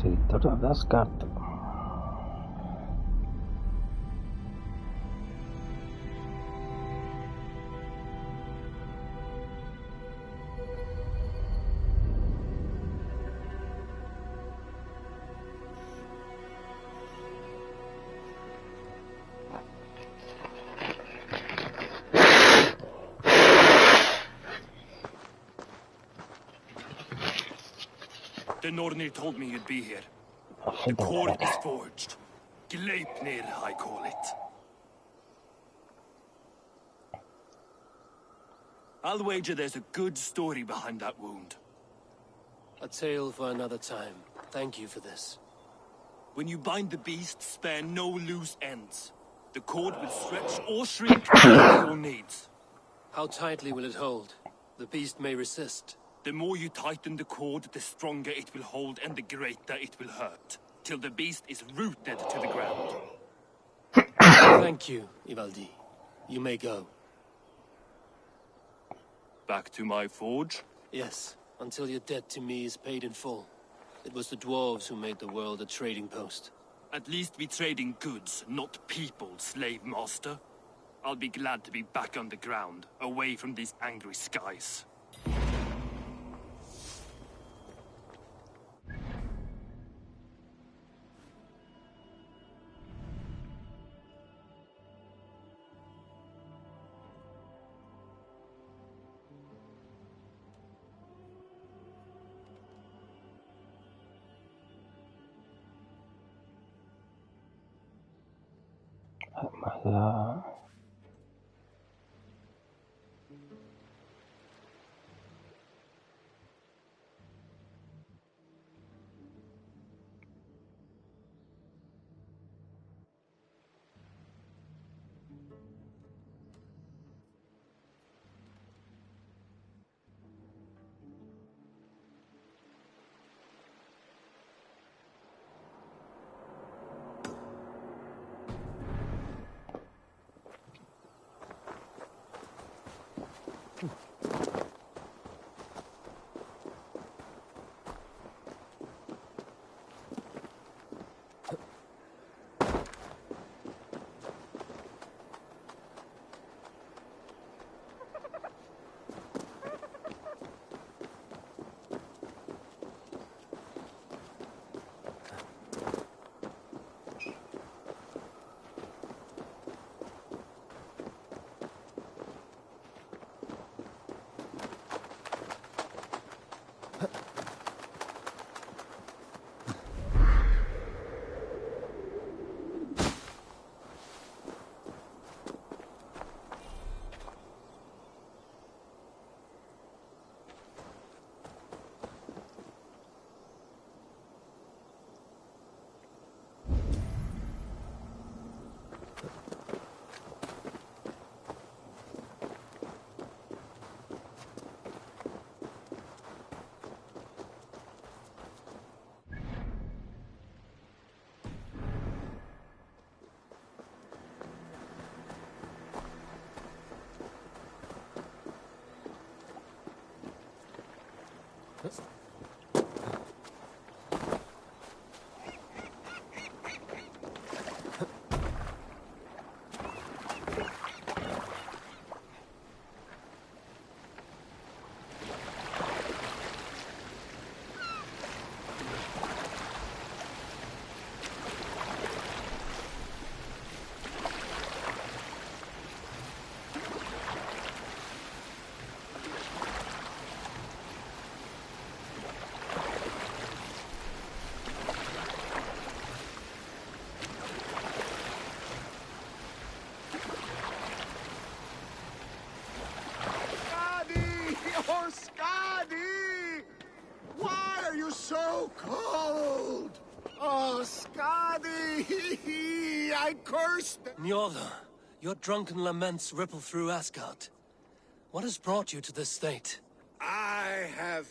Territorio de Asgard. The Nornir told me you'd be here. The cord is forged. Gleipnir, I call it. I'll wager there's a good story behind that wound. A tale for another time. Thank you for this. When you bind the beast, spare no loose ends. The cord will stretch or shrink to your needs. How tightly will it hold? The beast may resist. The more you tighten the cord, the stronger it will hold and the greater it will hurt, till the beast is rooted to the ground. Thank you, Ivaldi. You may go. Back to my forge? Yes, until your debt to me is paid in full. It was the dwarves who made the world a trading post. At least we trade in goods, not people, slave master. I'll be glad to be back on the ground, away from these angry skies. Además, So cold! Oh, Skadi! I cursed! Njordr, your drunken laments ripple through Asgard. What has brought you to this state? I have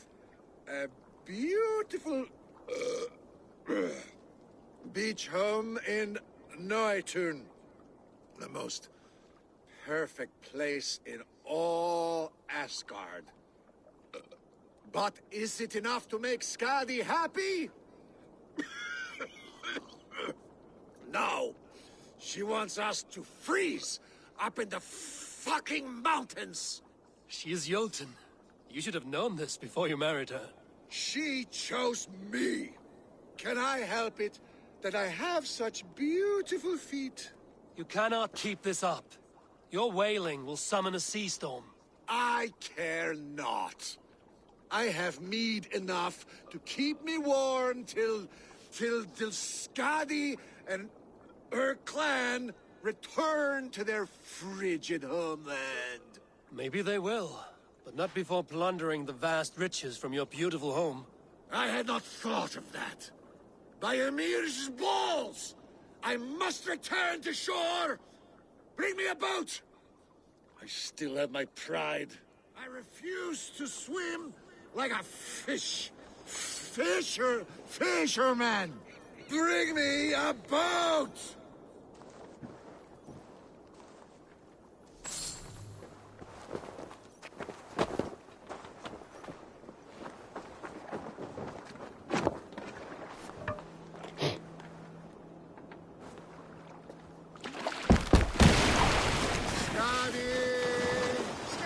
a beautiful beach home in Noitun. The most perfect place in all Asgard. But is it enough to make Skadi happy? No! She wants us to freeze up in the fucking mountains! She is Jotun. You should have known this before you married her. She chose me! Can I help it that I have such beautiful feet? You cannot keep this up. Your wailing will summon a sea storm. I care not. I have mead enough to keep me warm till Skadi and her clan return to their frigid homeland. Maybe they will, but not before plundering the vast riches from your beautiful home. I had not thought of that. By Emir's balls! I must return to shore! Bring me a boat! I still have my pride. I refuse to swim like a fisherman! Bring me a boat!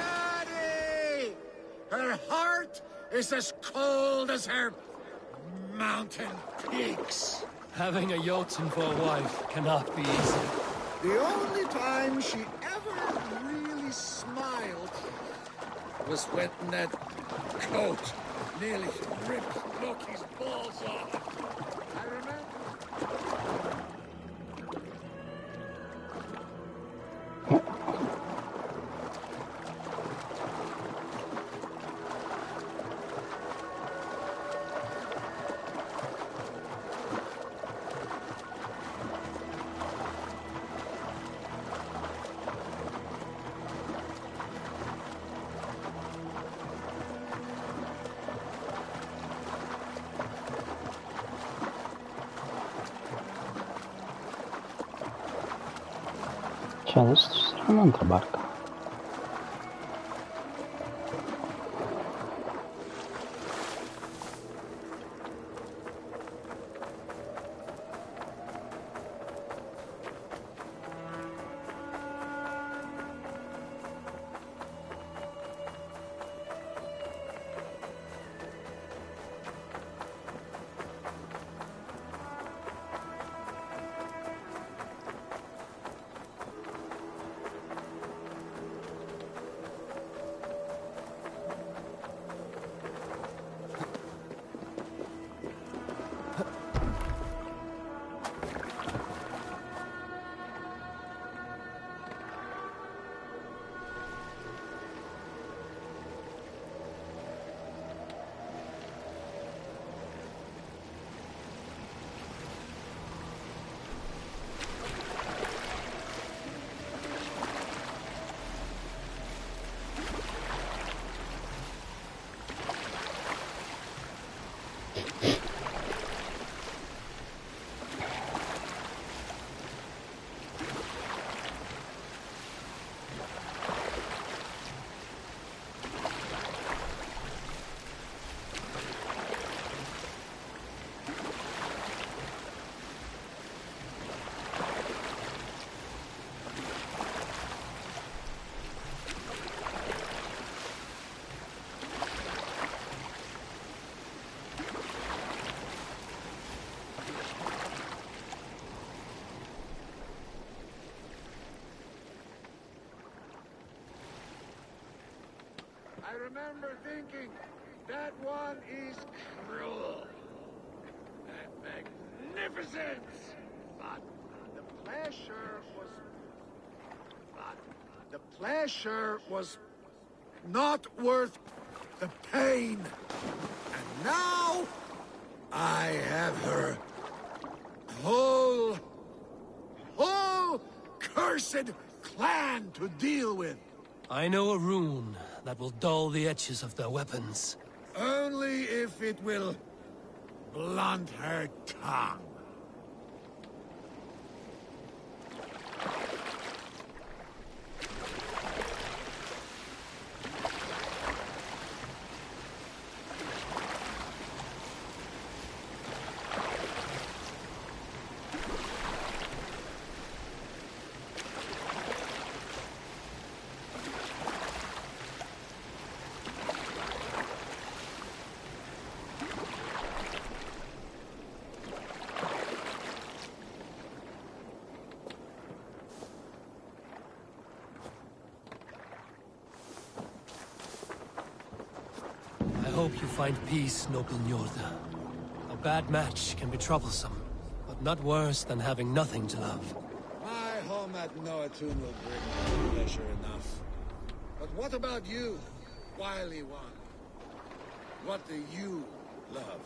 Scotty! Her heart is as cold as her mountain peaks. Having a Jotun for a wife cannot be easy. The only time she ever really smiled was when that coat nearly ripped Loki's balls off. I remember. Cioè adesso ci sarà un'altra barca. I remember thinking, that one is cruel and magnificent. But the pleasure was not worth the pain. And now I have her whole cursed clan to deal with. I know a rune that will dull the edges of their weapons. Only if it will blunt her tongue. hope you find peace, noble Njorda. A bad match can be troublesome, but not worse than having nothing to love. My home at Noatun will bring me pleasure enough. But what about you, wily one? What do you love?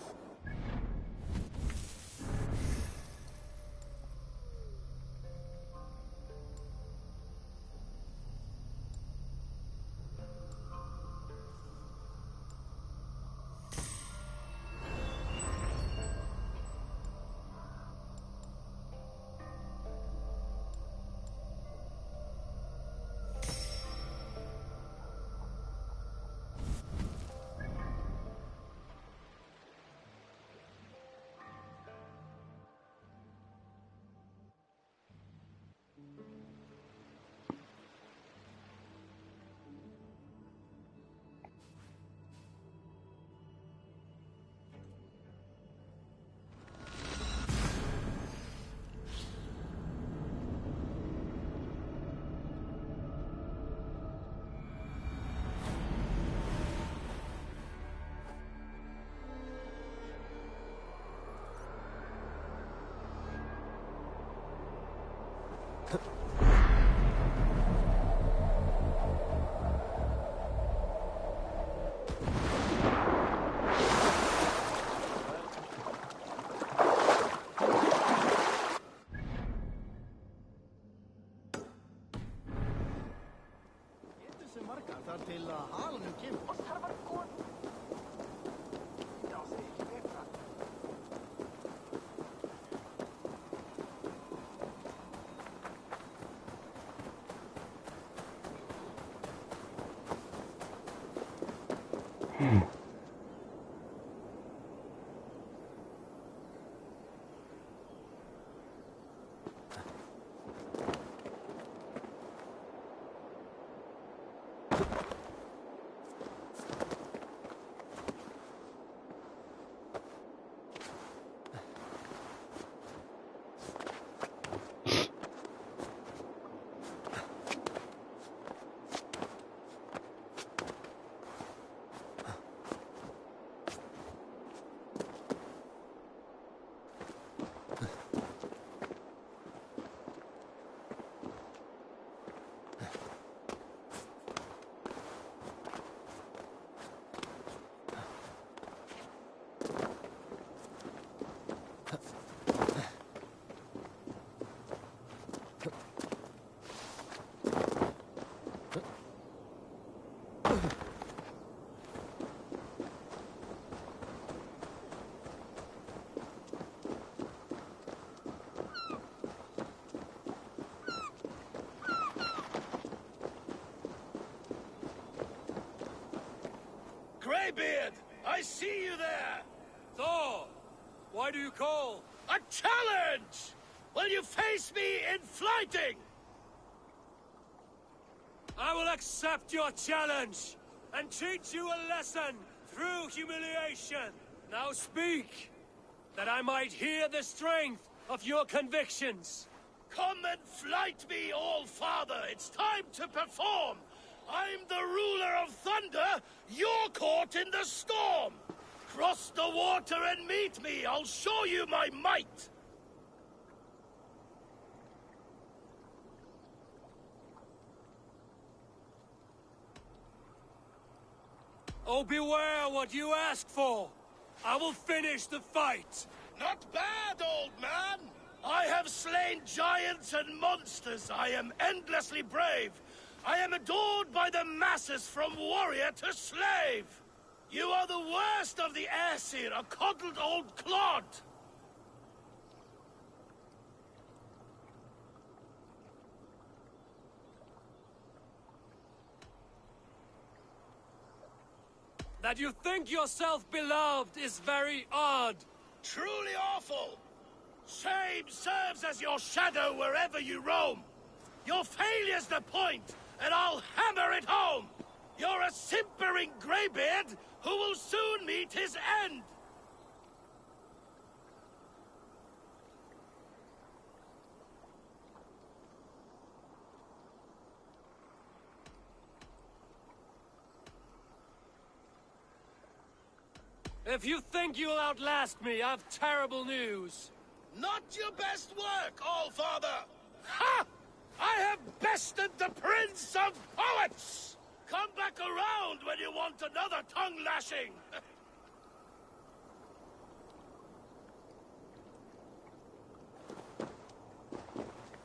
Greybeard! I see you there! Thor! Why do you call? A challenge! Will you face me in fighting? I will accept your challenge and teach you a lesson through humiliation. Now speak, that I might hear the strength of your convictions. Come and flight me, All-Father! It's time to perform! I'm the ruler of thunder, you're caught in the storm! Cross the water and meet me, I'll show you my might! Oh, beware what you ask for! I will finish the fight! Not bad, old man! I have slain giants and monsters. I am endlessly brave. I am adored by the masses from warrior to slave. You are the worst of the Aesir, a coddled old clod. That you think yourself beloved is very odd. Truly awful. Shame serves as your shadow wherever you roam. Your failure's the point, and I'll hammer it home. You're a simpering greybeard who will soon meet his end. If you think you'll outlast me, I've terrible news. Not your best work, All-Father! Ha! I have bested the Prince of Poets! Come back around when you want another tongue-lashing!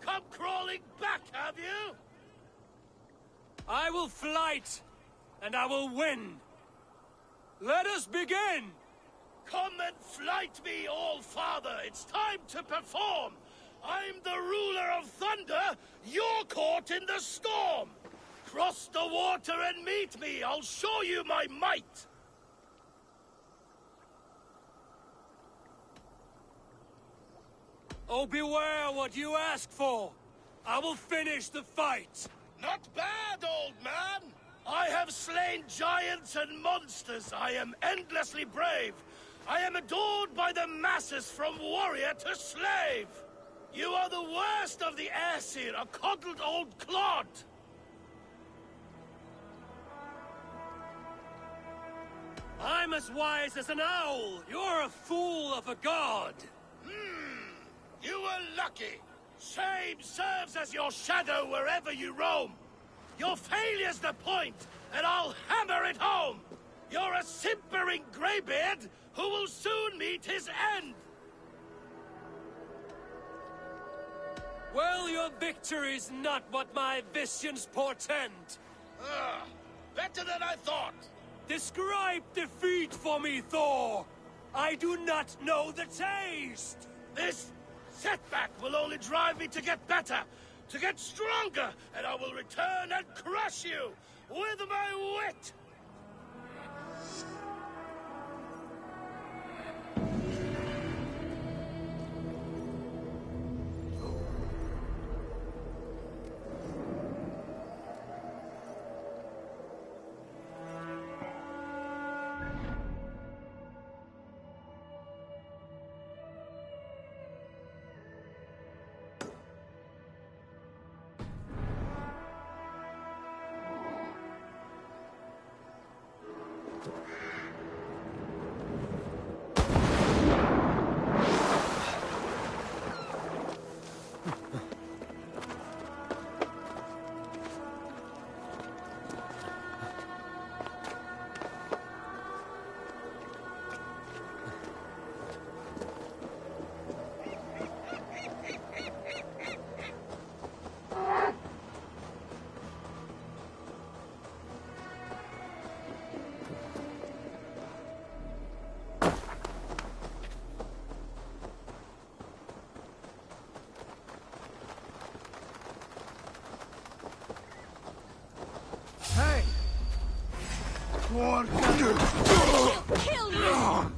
Come crawling back, have you? I will fight, and I will win. Let us begin! Come and flight me, All-Father! It's time to perform! I'm the ruler of thunder, you're caught in the storm! Cross the water and meet me, I'll show you my might! Oh, beware what you ask for! I will finish the fight! Not bad, old man! I have slain giants and monsters. I am endlessly brave. I am adored by the masses from warrior to slave. You are the worst of the Aesir, a coddled old clod. I'm as wise as an owl. You're a fool of a god. You were lucky. Shame serves as your shadow wherever you roam. Your failure's the point, and I'll hammer it home! You're a simpering greybeard who will soon meet his end! Well, your victory's not what my visions portend. Better than I thought! Describe defeat for me, Thor! I do not know the taste! This setback will only drive me to get better! To get stronger, and I will return and crush you with my wit! Hey! Kill you!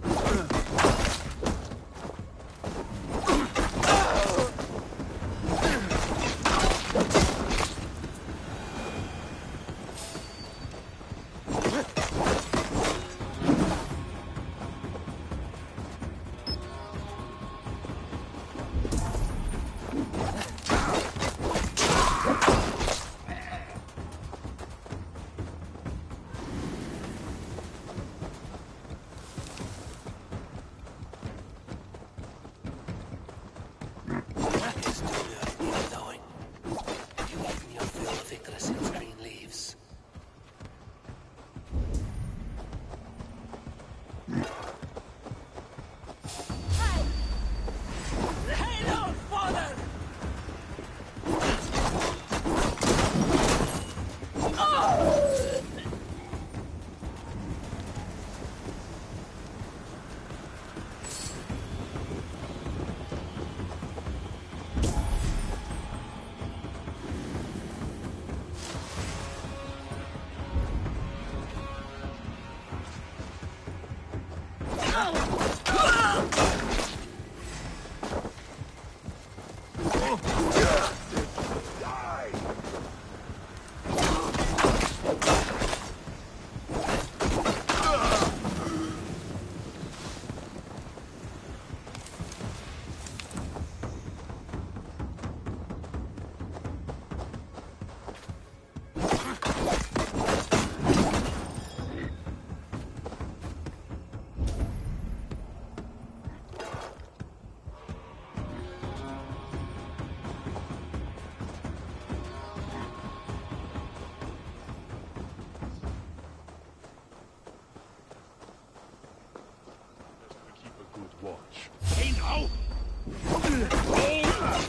torch. Hey now!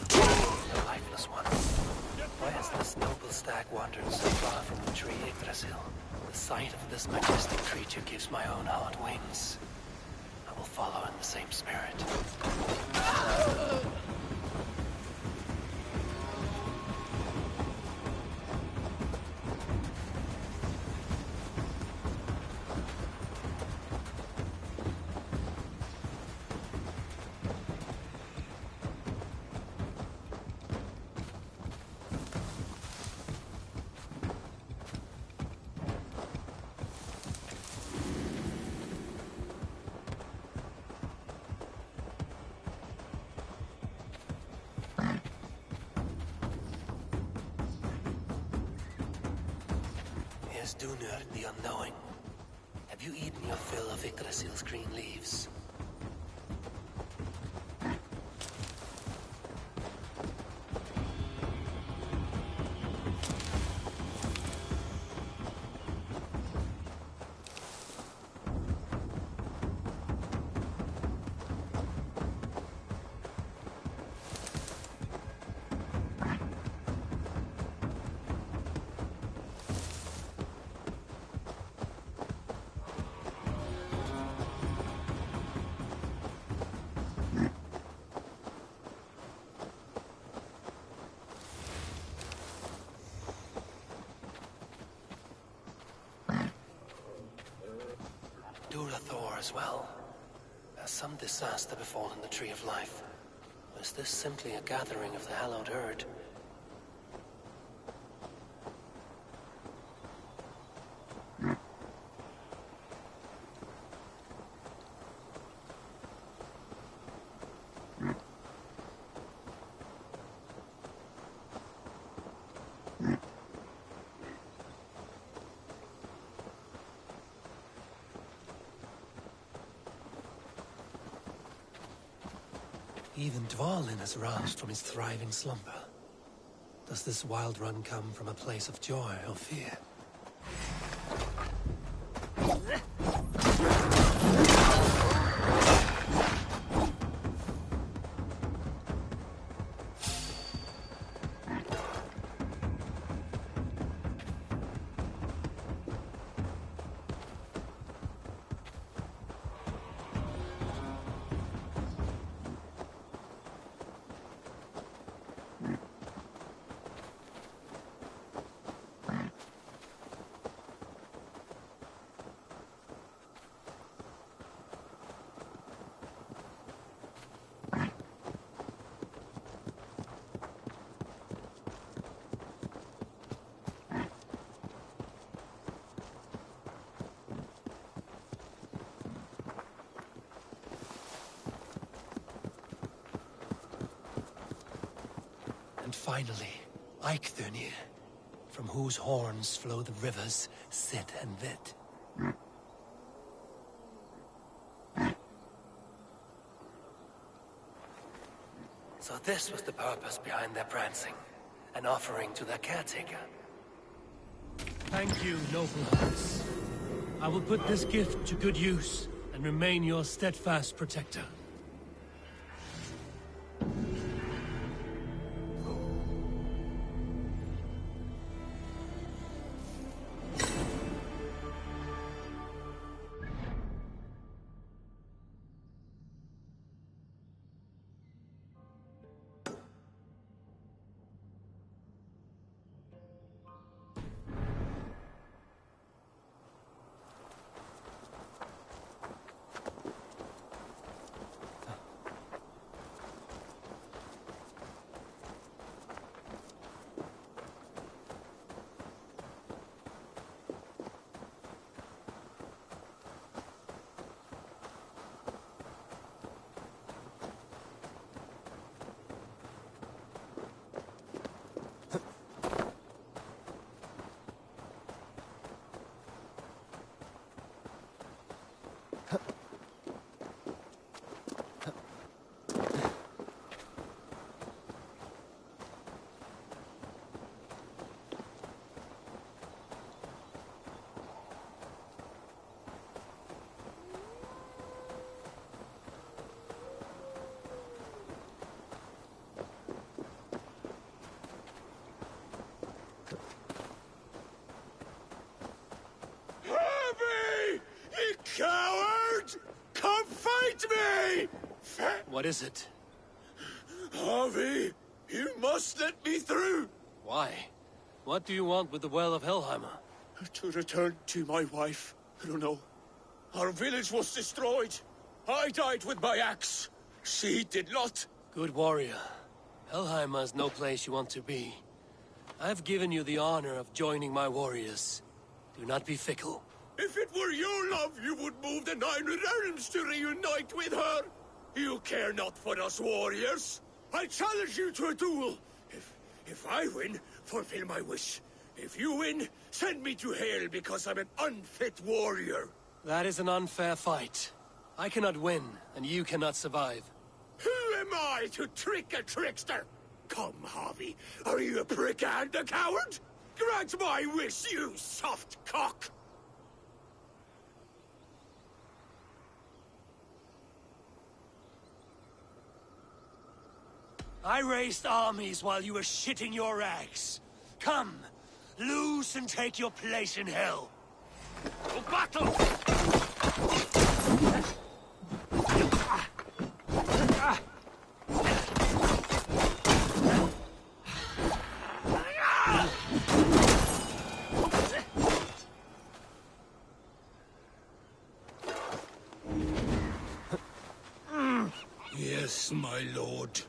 The lifeless one. Why has this noble stag wandered so far from the tree Yggdrasil? The sight of this majestic creature gives my own heart wings. I will follow in the same spirit. Here's Dunur, the unknowing. Have you eaten your fill of Yggdrasil's green leaves? Thor as well. Has some disaster befallen the Tree of Life? Or is this simply a gathering of the hallowed herd? Even Dvalin has roused from his thriving slumber. Does this wild run come from a place of joy or fear? And finally, Eikthrunir, from whose horns flow the rivers Sid and Vit. So this was the purpose behind their prancing, an offering to their caretaker. Thank you, noble hearts. I will put this gift to good use and remain your steadfast protector. me! What is it? Harvey, you must let me through! Why? What do you want with the Well of Hellheimer? To return to my wife. I don't know. Our village was destroyed. I died with my axe. She did not. Good warrior. Hellheimer is no place you want to be. I've given you the honor of joining my warriors. Do not be fickle. If it were your love, you would move the 9 realms to reunite with her. You care not for us warriors. I challenge you to a duel. If I win, fulfill my wish. If you win, send me to hell because I'm an unfit warrior. That is an unfair fight. I cannot win, and you cannot survive. Who am I to trick a trickster? Come, Harvey. Are you a prick and a coward? Grant my wish, you soft cock! I raised armies while you were shitting your axe. Come, lose and take your place in hell. To battle! Yes, my lord.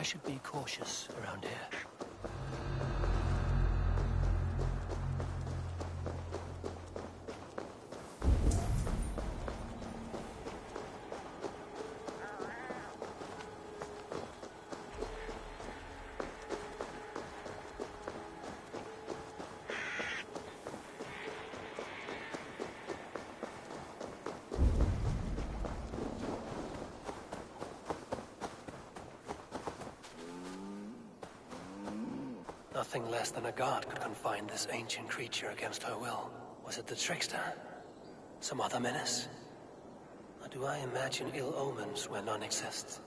I should be cautious around here. Nothing less than a god could confine this ancient creature against her will. Was it the trickster? Some other menace? Or do I imagine ill omens where none exist?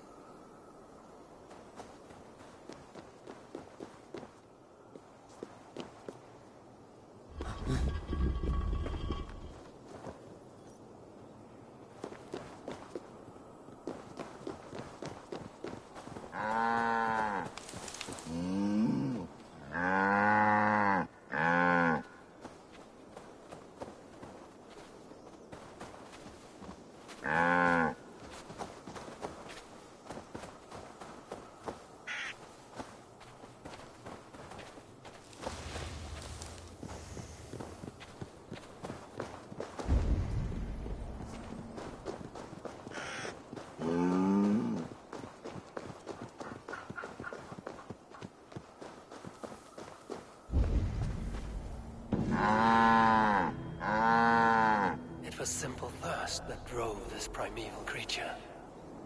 It was simple thirst that drove this primeval creature.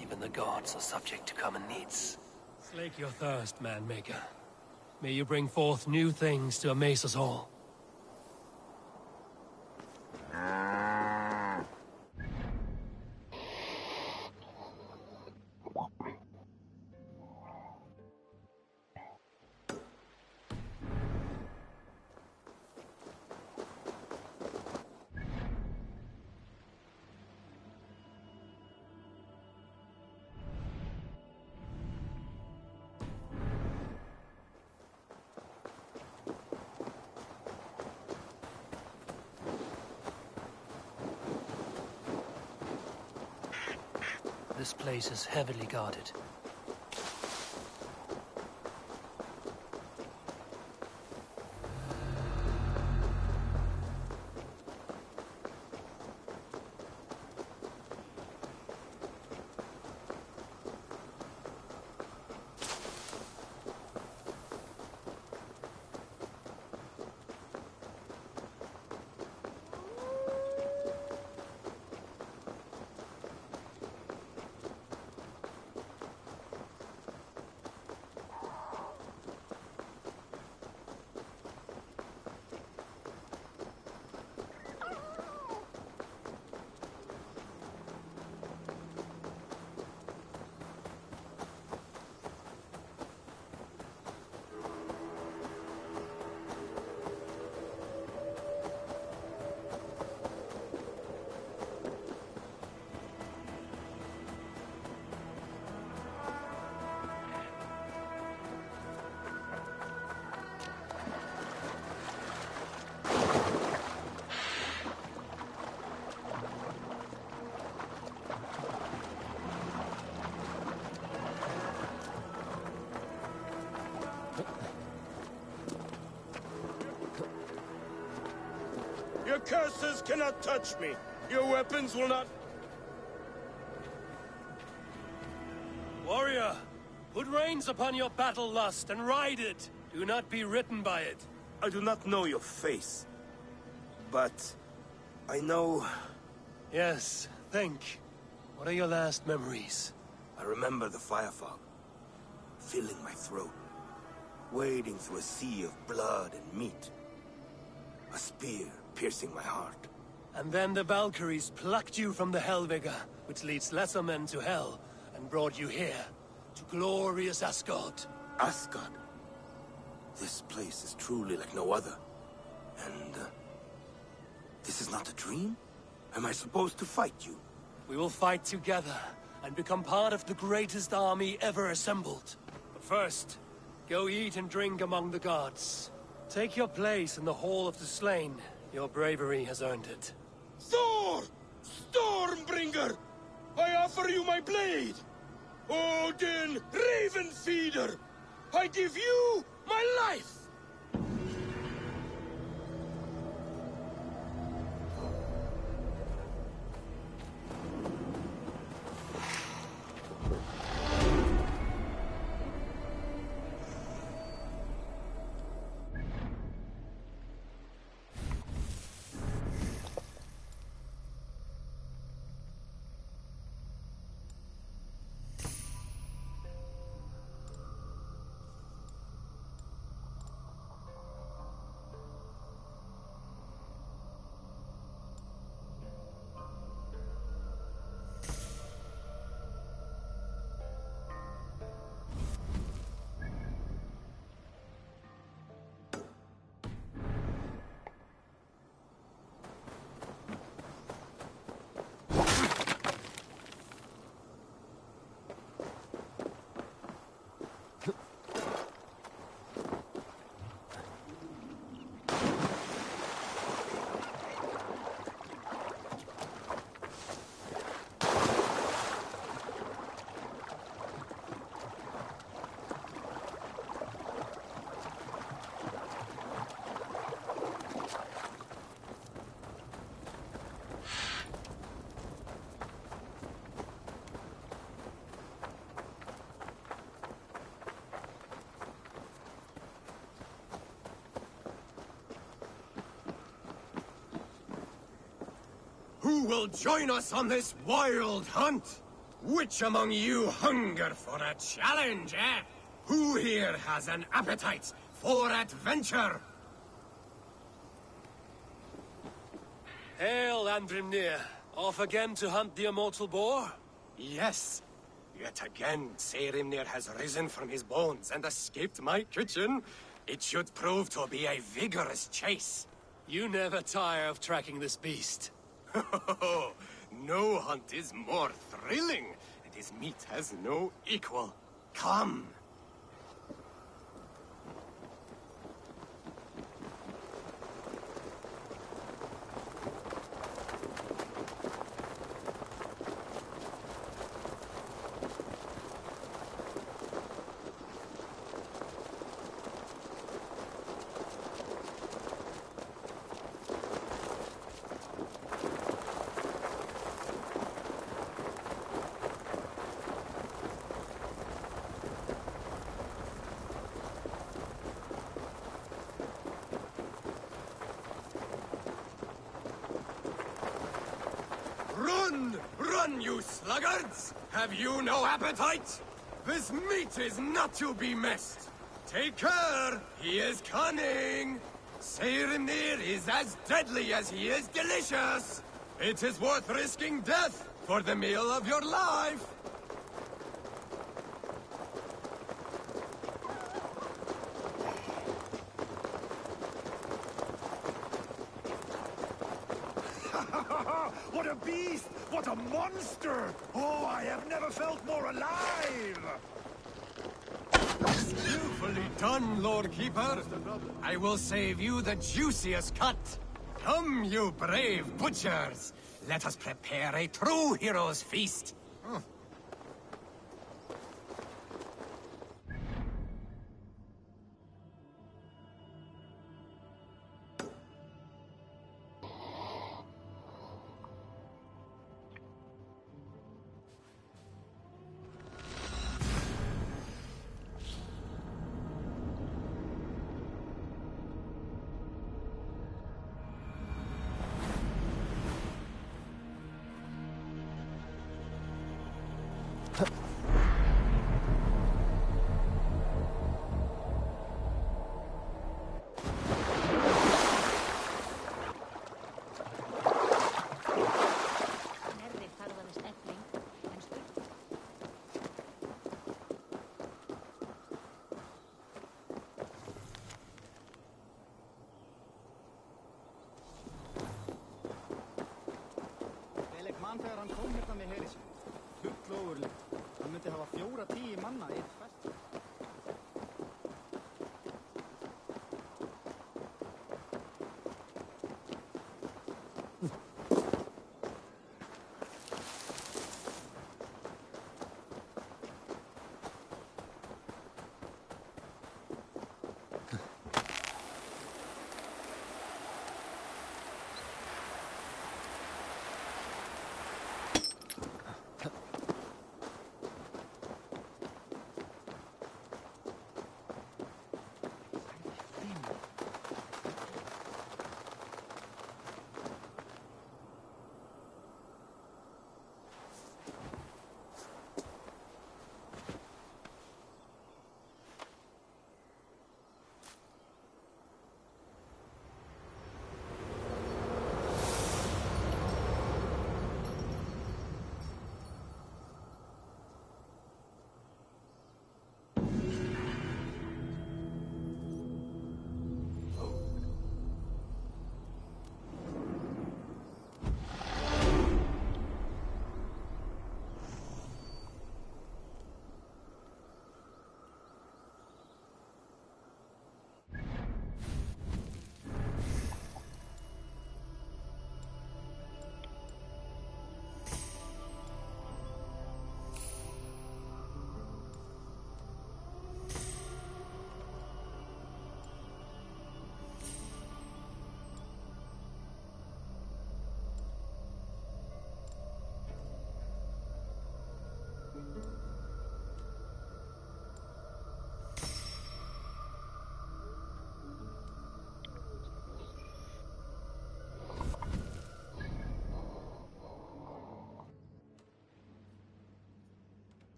Even the gods are subject to common needs. Slake your thirst, man-maker. May you bring forth new things to amaze us all. This place is heavily guarded. Your curses cannot touch me. Your weapons will not... Warrior, put reins upon your battle lust and ride it. Do not be written by it. I do not know your face, but I know... Yes, think. What are your last memories? I remember the fire fog, filling my throat, wading through a sea of blood and meat. A spear piercing my heart. And then the Valkyries plucked you from the Hellvigor, which leads lesser men to hell, and brought you here, to glorious Asgard. Asgard. This place is truly like no other. And, this is not a dream? Am I supposed to fight you? We will fight together, and become part of the greatest army ever assembled. But first, go eat and drink among the gods. Take your place in the Hall of the Slain. Your bravery has earned it. Thor! Stormbringer! I offer you my blade! Odin, Raven Feeder! I give you my life! Who will join us on this wild hunt? Which among you hunger for a challenge, eh? Who here has an appetite for adventure? Hail, Andrimnir. Off again to hunt the immortal boar? Yes. Yet again, Saerimnir has risen from his bones and escaped my kitchen. It should prove to be a vigorous chase. You never tire of tracking this beast. No hunt is more thrilling, and his meat has no equal. Come. Run! Run, you sluggards! Have you no appetite? This meat is not to be missed. Take care! He is cunning! Saerimnir is as deadly as he is delicious! It is worth risking death for the meal of your life! What a beast! What a monster! Oh, I have never felt more alive! Skillfully done, Lord Keeper. I will save you the juiciest cut. Come, you brave butchers. Let us prepare a true hero's feast.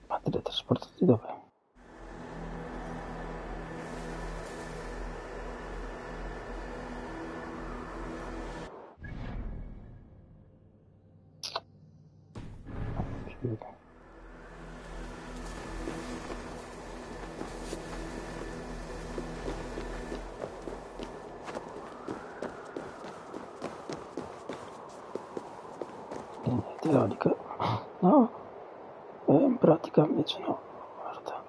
Ma teletrasportati dove? Ci vedo. Niente, teorica. No? In pratica invece no. Guarda.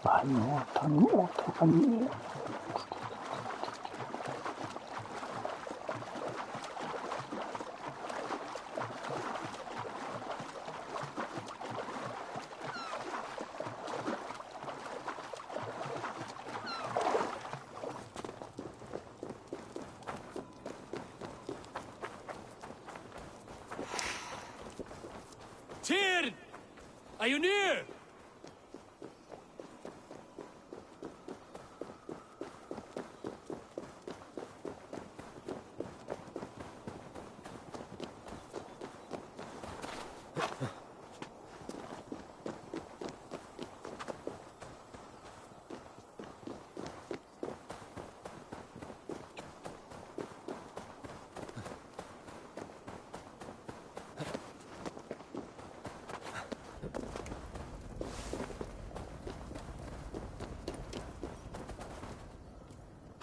Vai, nuota, nuota, cammina. Tyr! Are you near?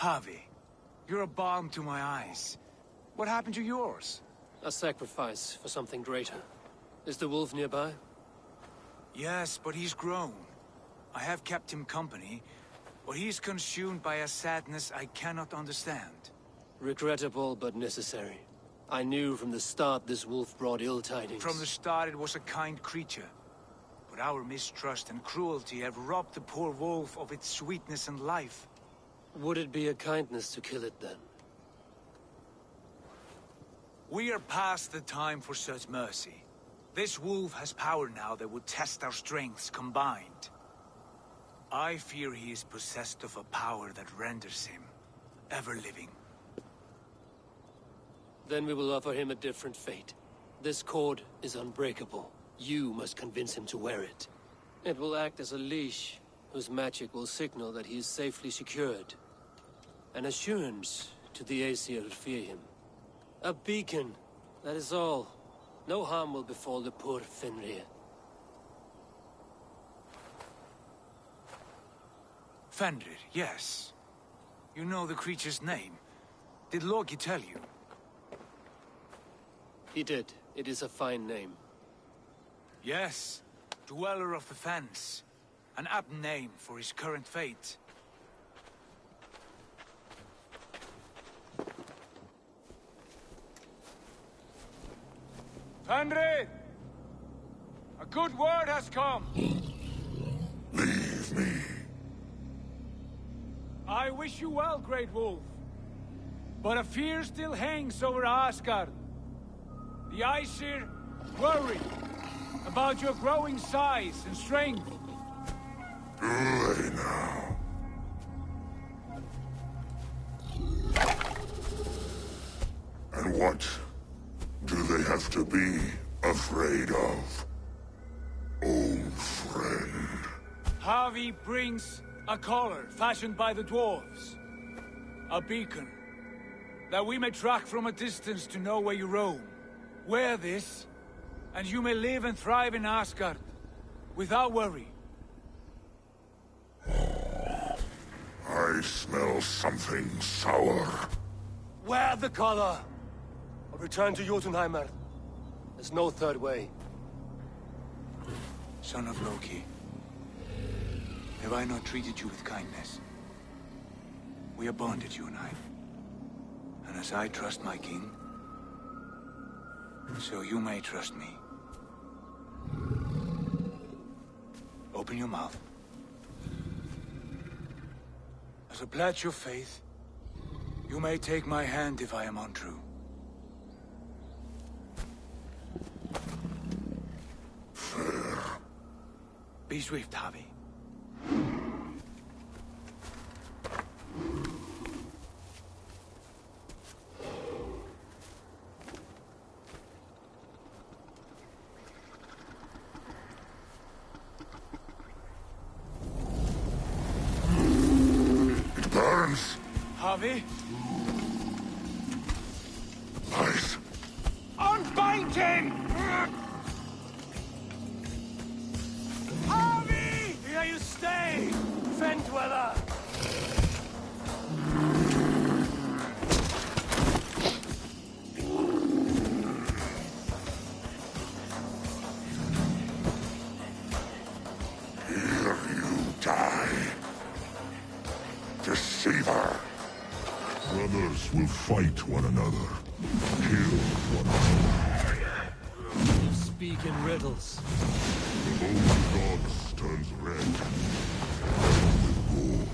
Javi, you're a balm to my eyes. What happened to yours? A sacrifice for something greater. Is the wolf nearby? Yes, but he's grown. I have kept him company, but he's consumed by a sadness I cannot understand. Regrettable, but necessary. I knew from the start this wolf brought ill tidings. From the start it was a kind creature. But our mistrust and cruelty have robbed the poor wolf of its sweetness and life. Would it be a kindness to kill it, then? We are past the time for such mercy. This wolf has power now that would test our strengths combined. I fear he is possessed of a power that renders him ever-living. Then we will offer him a different fate. This cord is unbreakable. You must convince him to wear it. It will act as a leash, whose magic will signal that he is safely secured. An assurance to the Aesir who fear him. A beacon, that is all. No harm will befall the poor Fenrir. Fenrir, yes. You know the creature's name. Did Loki tell you? He did. It is a fine name. Yes. Dweller of the Fens. An apt name for his current fate. Fenrir! A good word has come! Leave me. I wish you well, Great Wolf. But a fear still hangs over Asgard. The Aesir worry about your growing size and strength. Do they now? And what do they have to be afraid of? Old friend. Havi brings a collar fashioned by the dwarves. A beacon, that we may track from a distance to know where you roam. Wear this, and you may live and thrive in Asgard, without worry. I smell something sour. Wear the collar! Or return to Jotunheimer. There's no third way. Son of Loki, have I not treated you with kindness? We are bonded, you and I. And as I trust my king, so you may trust me. Open your mouth. As a pledge of faith, you may take my hand if I am untrue. Fair. Be swift, Havi. It burns. Havi? Eyes. Unbind him! Havi! Here you stay, Fen Dweller! Here you die. Deceiver. Brothers will fight one another. Kill one another. You speak in riddles. The old gods turns red. With gore.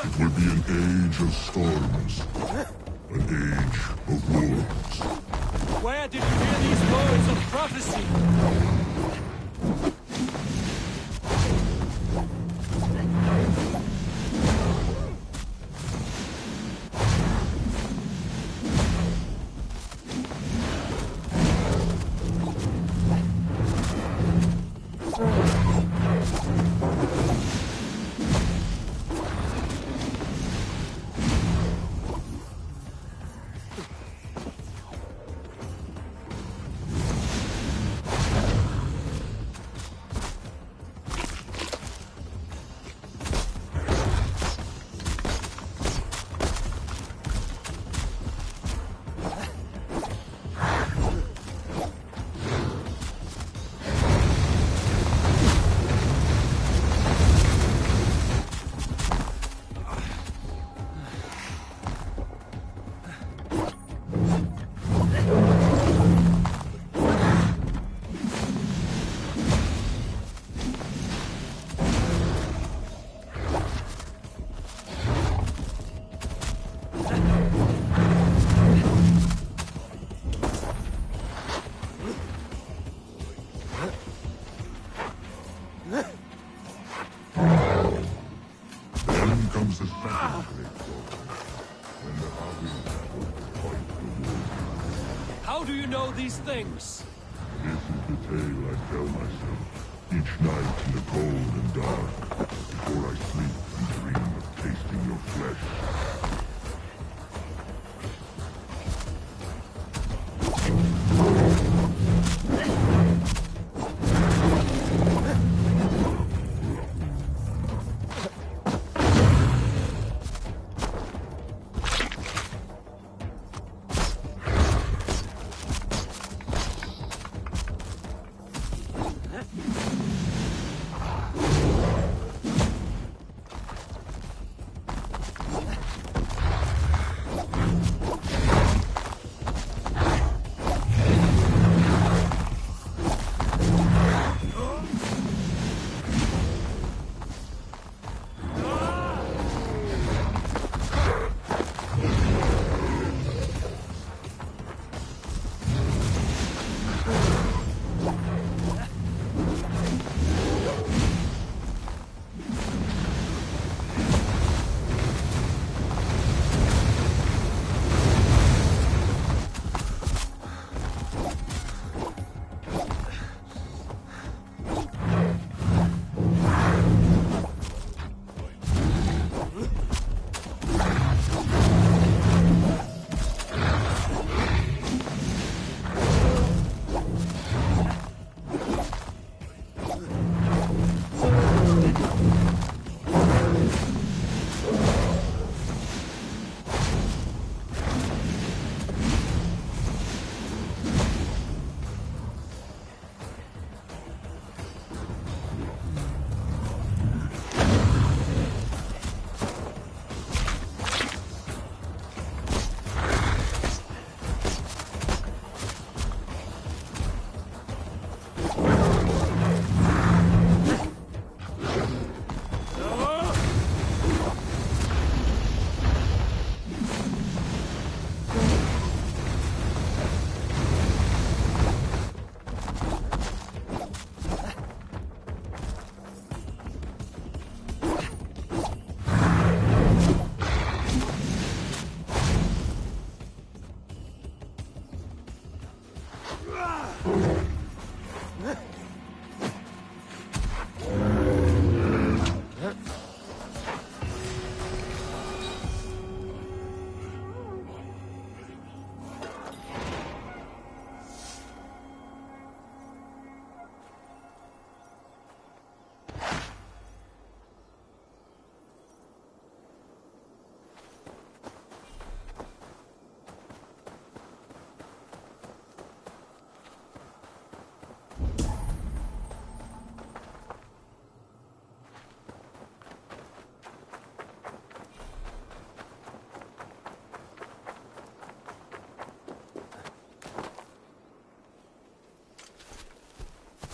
It will be an age of storms. An age of wars. Where did you hear these words of prophecy? Then comes the second great battle, when the Havis fight the wolves. How do you know these things? This is the tale I tell myself each night in the cold and dark, before I sleep and dream of tasting your flesh.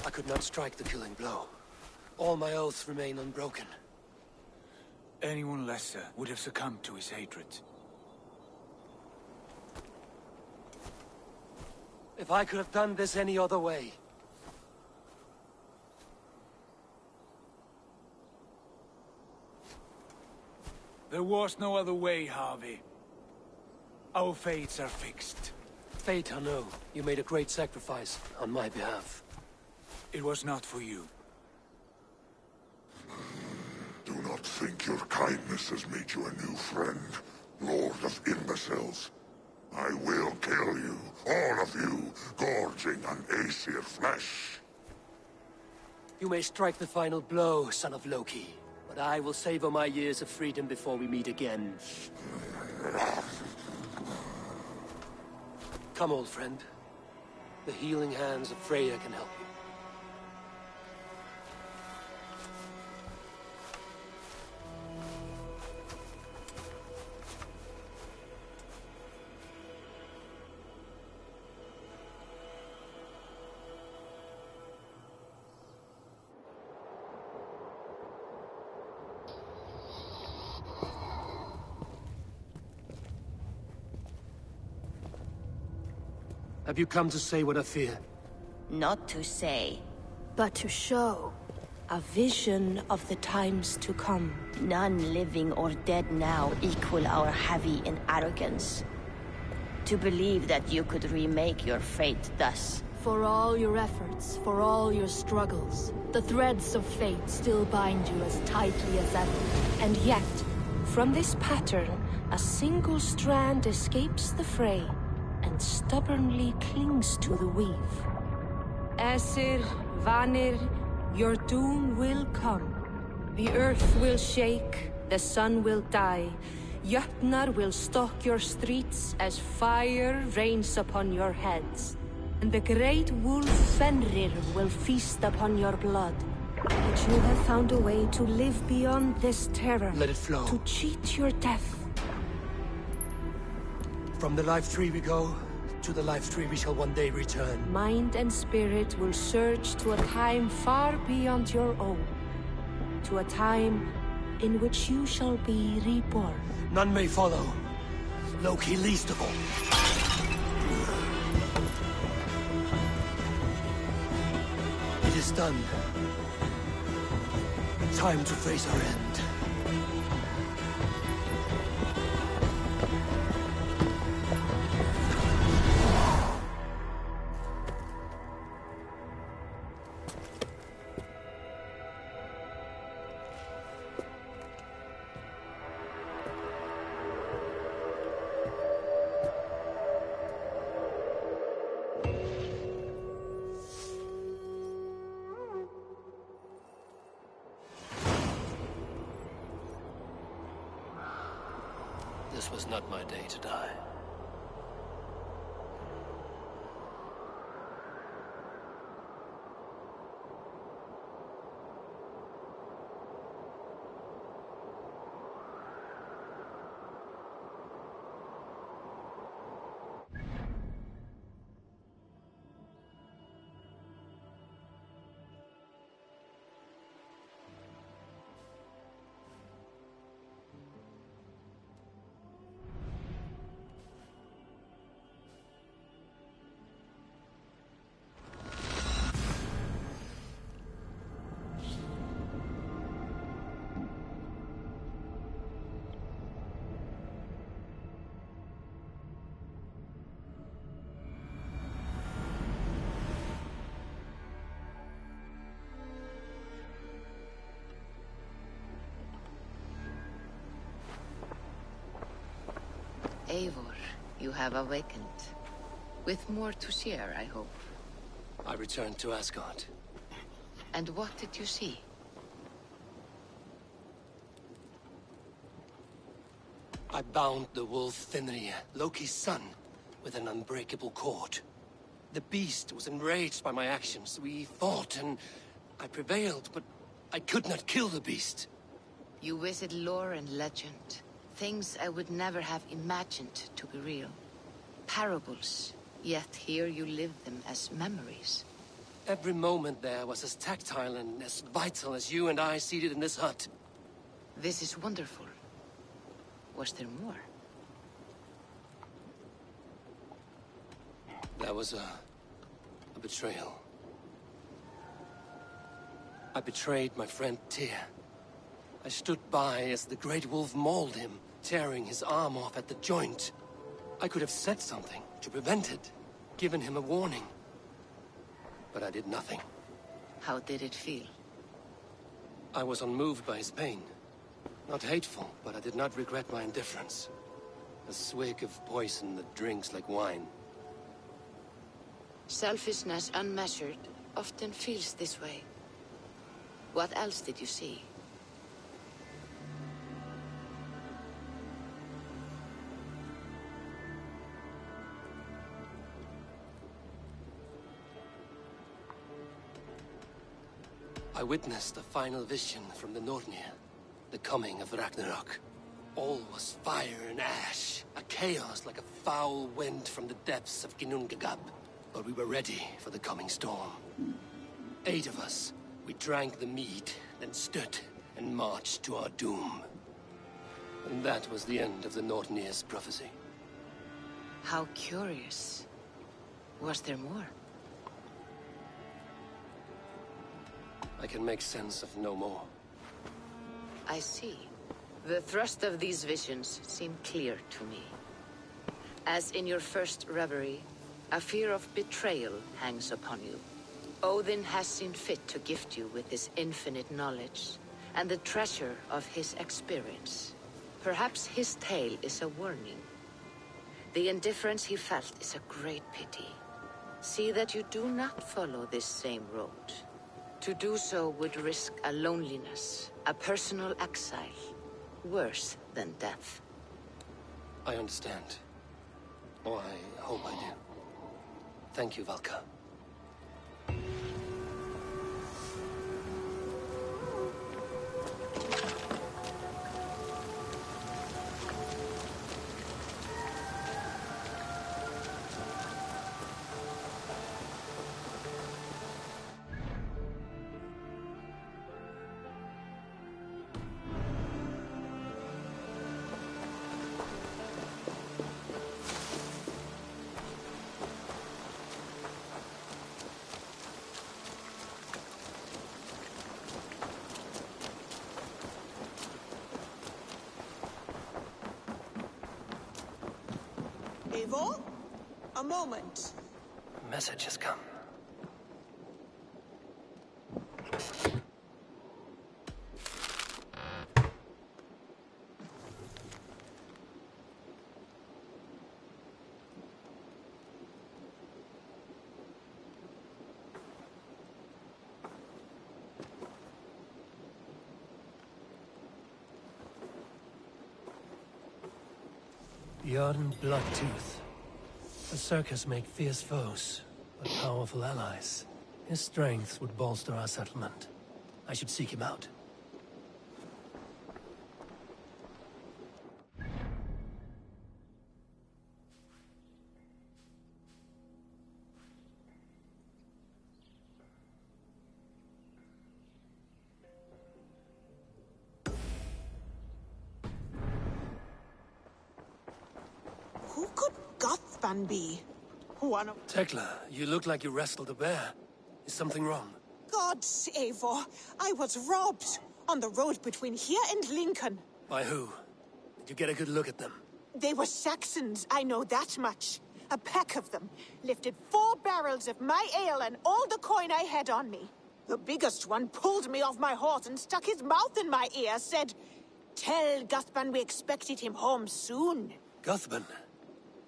I could not strike the killing blow. All my oaths remain unbroken. Anyone lesser would have succumbed to his hatred. If I could have done this any other way. There was no other way, Harvey. Our fates are fixed. Fate, I know. You made a great sacrifice on my behalf. It was not for you. Do not think your kindness has made you a new friend, Lord of Imbeciles. I will kill you, all of you, gorging on Aesir flesh. You may strike the final blow, son of Loki. But I will savor my years of freedom before we meet again. Come, old friend. The healing hands of Freya can help you. Have you come to say what I fear? Not to say. But to show. A vision of the times to come. None living or dead now equal our heavy in arrogance. To believe that you could remake your fate thus. For all your efforts, for all your struggles, the threads of fate still bind you as tightly as ever. And yet, from this pattern, a single strand escapes the fray and stubbornly clings to the weave. Aesir, Vanir, your doom will come. The earth will shake, the sun will die. Jötnar will stalk your streets as fire rains upon your heads. And the great wolf Fenrir will feast upon your blood. But you have found a way to live beyond this terror. Let it flow. To cheat your death. From the life tree we go, to the life tree we shall one day return. Mind and spirit will surge to a time far beyond your own. To a time in which you shall be reborn. None may follow. Loki least of all. It is done. Time to face our end. This was not my day to die. Eivor, you have awakened. With more to share, I hope. I returned to Asgard. And what did you see? I bound the wolf Fenrir, Loki's son, with an unbreakable cord. The beast was enraged by my actions. We fought and I prevailed, but I could not kill the beast. You visit lore and legend. Things I would never have imagined to be real. Parables, yet here you live them as memories. Every moment there was as tactile and as vital as you and I seated in this hut. This is wonderful. Was there more? There was a betrayal. I betrayed my friend Tyr. I stood by as the great wolf mauled him, tearing his arm off at the joint. I could have said something to prevent it, given him a warning. But I did nothing. How did it feel? I was unmoved by his pain. Not hateful, but I did not regret my indifference. A swig of poison that drinks like wine. Selfishness unmeasured often feels this way. What else did you see? I witnessed a final vision from the Nornir, the coming of Ragnarok. All was fire and ash, a chaos like a foul wind from the depths of Ginnungagap. But we were ready for the coming storm. 8 of us, we drank the mead, then stood and marched to our doom. And that was the end of the Nornir's prophecy. How curious. Was there more? I can make sense of no more. I see. The thrust of these visions seem clear to me. As in your first reverie, a fear of betrayal hangs upon you. Odin has seen fit to gift you with his infinite knowledge, and the treasure of his experience. Perhaps his tale is a warning. The indifference he felt is a great pity. See that you do not follow this same road. To do so would risk a loneliness, a personal exile, worse than death. I understand. Oh, I hope I do. Thank you, Valka. Eivor? A moment. A message has come. Bjorn Bloodtooth. The circus make fierce foes, but powerful allies. His strength would bolster our settlement. I should seek him out. Who could Gothban be? One of... Tekla, you look like you wrestled a bear. Is something wrong? Gods, Eivor. I was robbed. On the road between here and Lincoln. By who? Did you get a good look at them? They were Saxons, I know that much. A pack of them. Lifted 4 barrels of my ale and all the coin I had on me. The biggest one pulled me off my horse and stuck his mouth in my ear, said, "Tell Guthban we expected him home soon." Guthban?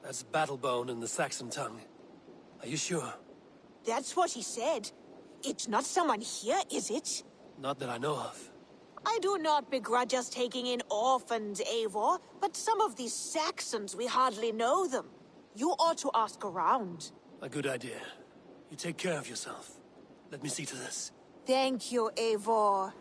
That's Battlebone in the Saxon tongue. Are you sure? That's what he said. It's not someone here, is it? Not that I know of. I do not begrudge us taking in orphans, Eivor, but some of these Saxons, we hardly know them. You ought to ask around. A good idea. You take care of yourself. Let me see to this. Thank you, Eivor.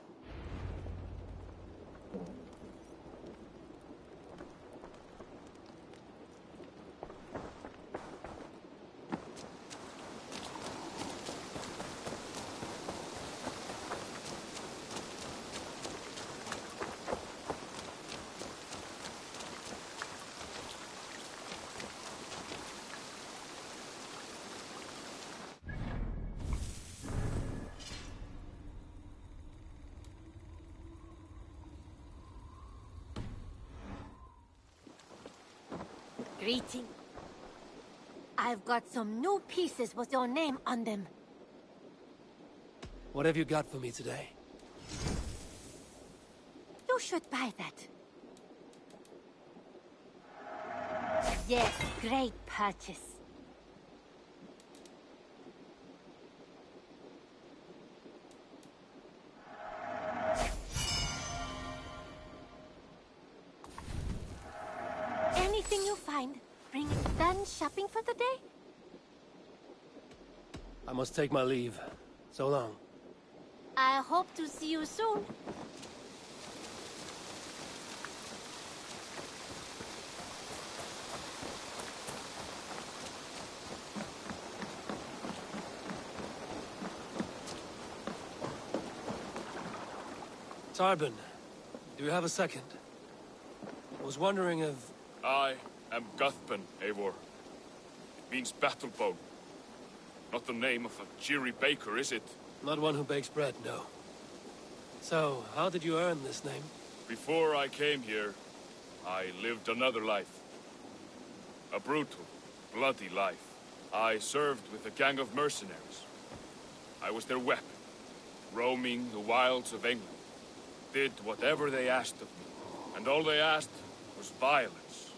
Greeting. I've got some new pieces with your name on them. What have you got for me today? You should buy that. Yes, great purchase. Anything you find, bring it done shopping for the day? I must take my leave. So long. I hope to see you soon. Tarbin, do you have a second? I was wondering if... I am Guthban, Eivor. It means battlebone. Not the name of a cheery baker, is it? Not one who bakes bread, no. So, how did you earn this name? Before I came here, I lived another life. A brutal, bloody life. I served with a gang of mercenaries. I was their weapon, roaming the wilds of England. Did whatever they asked of me, and all they asked was violence.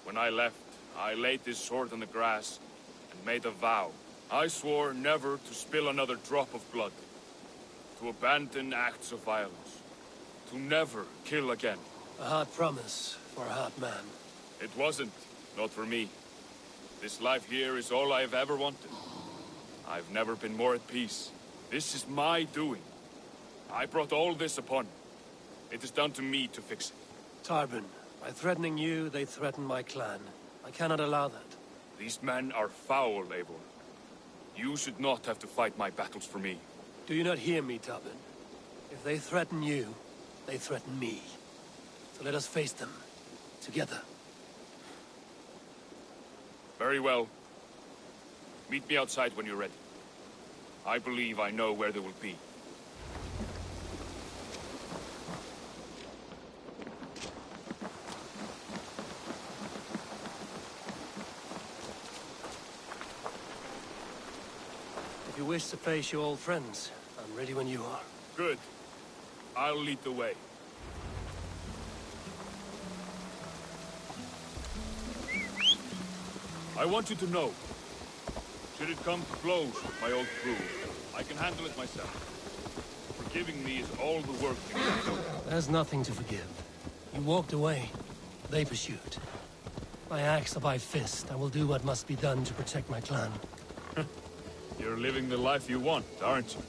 When I left, I laid this sword on the grass and made a vow. I swore never to spill another drop of blood, to abandon acts of violence, to never kill again. A hard promise for a hard man. It wasn't, not for me. This life here is all I've ever wanted. I've never been more at peace. This is my doing. I brought all this upon me. It is down to me to fix it. Tarbin, by threatening you, they threaten my clan. I cannot allow that. These men are foul, Eivor. You should not have to fight my battles for me. Do you not hear me, Tarbin? If they threaten you, they threaten me. So let us face them, together. Very well. Meet me outside when you're ready. I believe I know where they will be. If you wish to face your old friends, I'm ready when you are. Good. I'll lead the way. I want you to know, should it come to blows with my old crew, I can handle it myself. Forgiving me is all the work you can do. There's nothing to forgive. You walked away. They pursued. By axe or by fist, I will do what must be done to protect my clan. You're living the life you want, aren't you?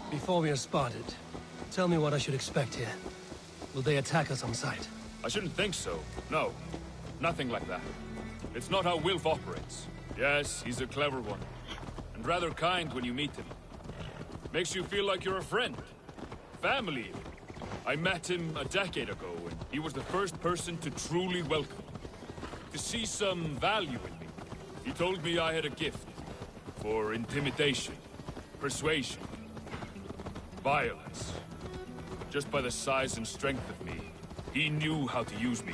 Before we are spotted, tell me what I should expect here. Will they attack us on sight? I shouldn't think so. No. Nothing like that. It's not how Wilf operates. Yes, he's a clever one. And rather kind when you meet him. Makes you feel like you're a friend. Family. I met him a decade ago, and he was the first person to truly welcome me. To see some value in me. He told me I had a gift. For intimidation. Persuasion. Violence. Just by the size and strength of me, he knew how to use me.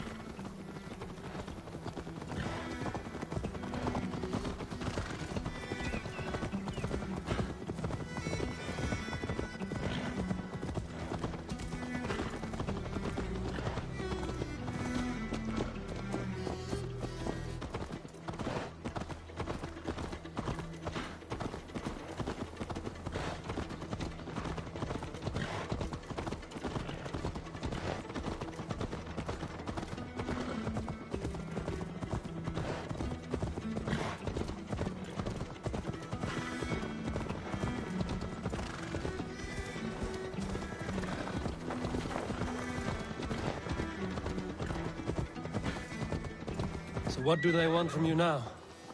So what do they want from you now?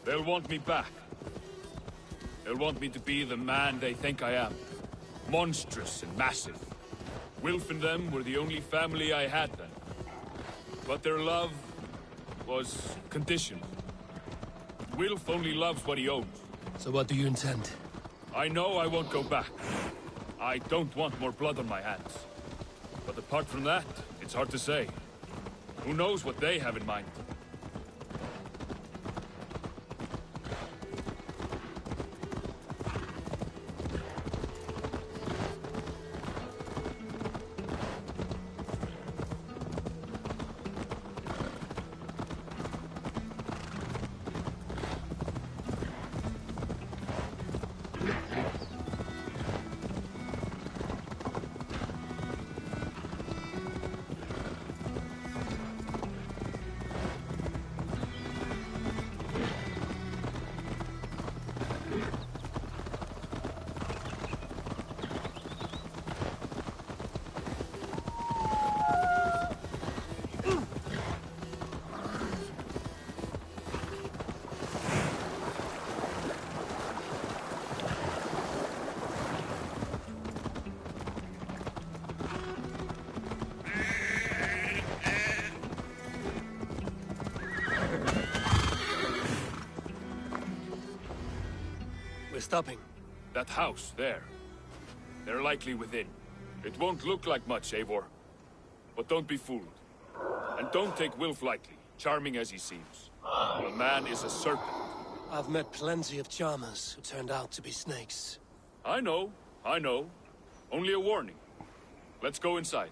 They'll want me back. They'll want me to be the man they think I am. Monstrous and massive. Wilf and them were the only family I had then. But their love was conditional. Wilf only loves what he owns. So what do you intend? I know I won't go back. I don't want more blood on my hands. But apart from that, it's hard to say. Who knows what they have in mind? stopping? That house, there. They're likely within. It won't look like much, Eivor. But don't be fooled. And don't take Wilf lightly, charming as he seems. The man is a serpent. I've met plenty of charmers who turned out to be snakes. I know. Only a warning. Let's go inside.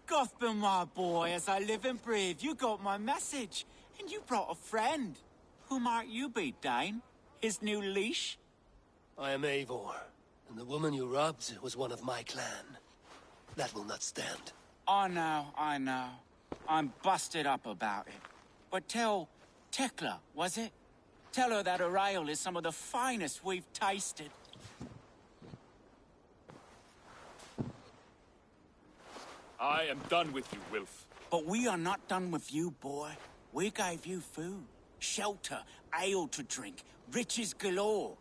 Gothman, my boy, as I live and breathe, you got my message. And you brought a friend. Who might you be, Dane? His new leash? I am Eivor, and the woman you robbed was one of my clan. That will not stand. I know. I'm busted up about it. But tell Tekla, was it? Tell her that her ale is some of the finest we've tasted. I am done with you, Wilf. But we are not done with you, boy. We gave you food, shelter, ale to drink, riches galore.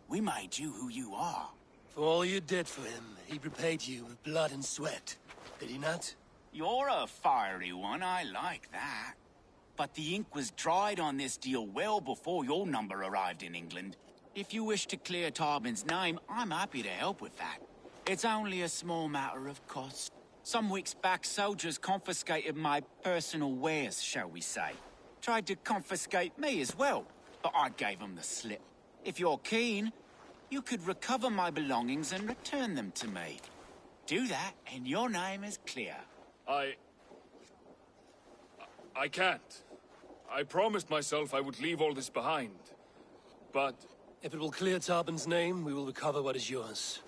We made you who you are. For all you did for him, he repaid you with blood and sweat. Did he not? You're a fiery one, I like that. But the ink was dried on this deal well before your number arrived in England. If you wish to clear Tarbin's name, I'm happy to help with that. It's only a small matter of cost. Some weeks back, soldiers confiscated my personal wares, shall we say. Tried to confiscate me as well, but I gave them the slip. If you're keen, you could recover my belongings and return them to me. Do that, and your name is clear. I can't. I promised myself I would leave all this behind. But... If it will clear Tarbin's name, we will recover what is yours.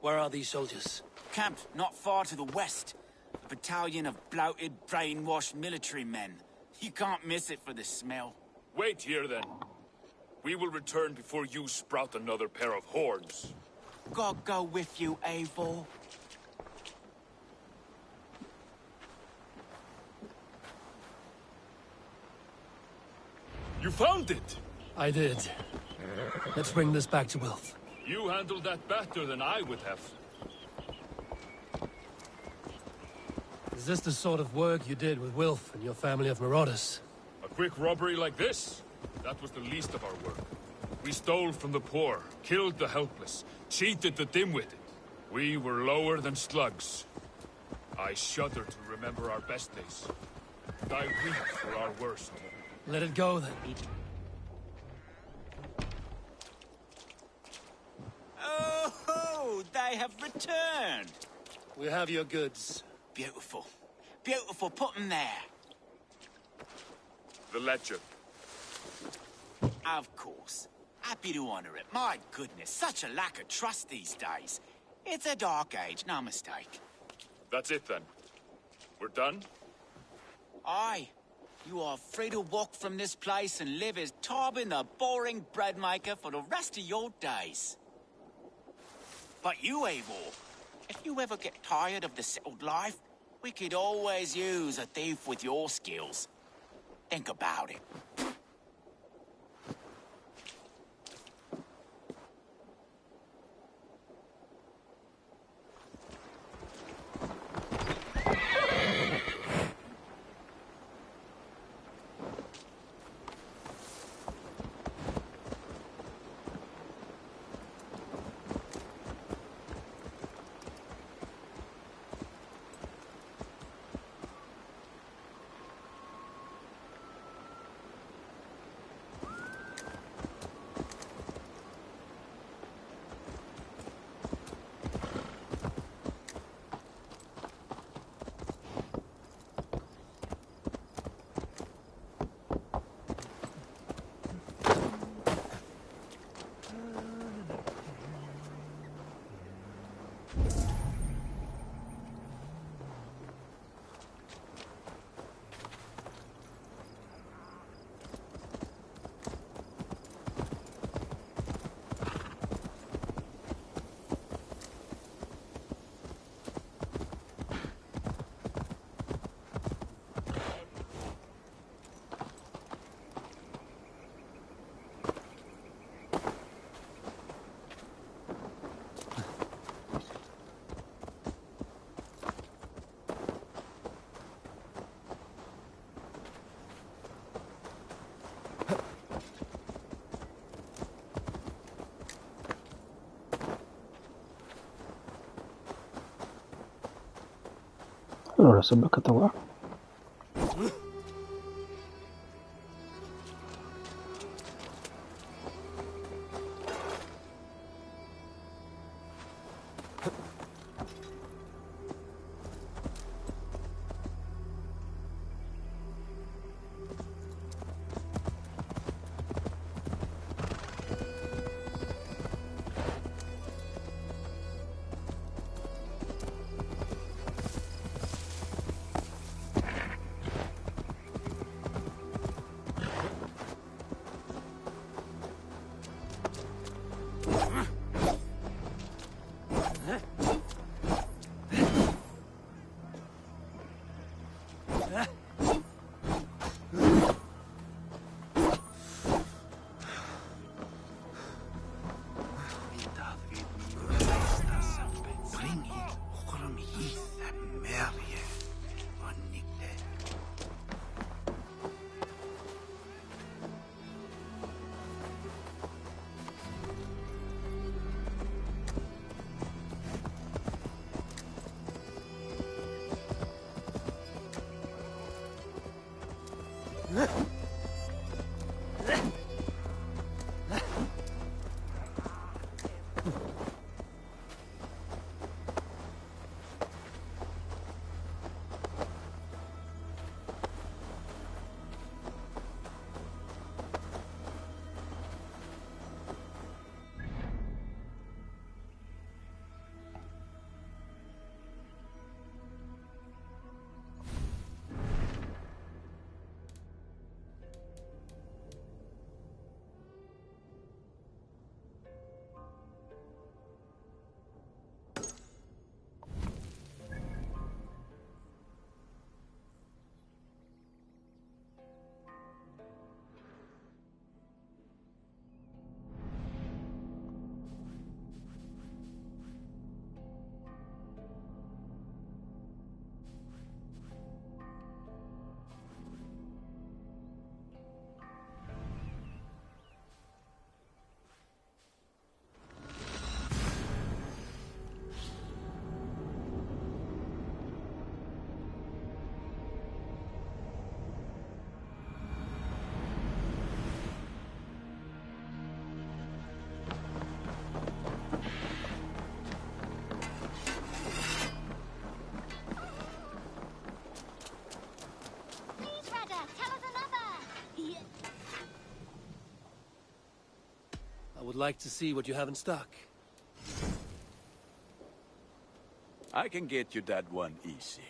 Where are these soldiers? Camped not far to the west. A battalion of bloated, brainwashed military men. You can't miss it for the smell. Wait here, then. We will return before you sprout another pair of horns. God go with you, Eivor. You found it! I did. Let's bring this back to Wilf. You handled that better than I would have. Is this the sort of work you did with Wilf and your family of marauders? A quick robbery like this? That was the least of our work. We stole from the poor, killed the helpless, cheated the dim-witted. We were lower than slugs. I shudder to remember our best days. And I weep for our worst. Let it go, then. Oh, they have returned. We have your goods. Beautiful. Beautiful, put them there. The ledger. Of course. Happy to honor it. My goodness, such a lack of trust these days. It's a dark age, no mistake. That's it, then. We're done? Aye. You are free to walk from this place and live as Tarbin the boring bread maker for the rest of your days. But you, Eivor, if you ever get tired of the settled life, we could always use a thief with your skills. Think about it. Allora, si è bloccata qua. I would like to see what you have in stock. I can get you that one easy.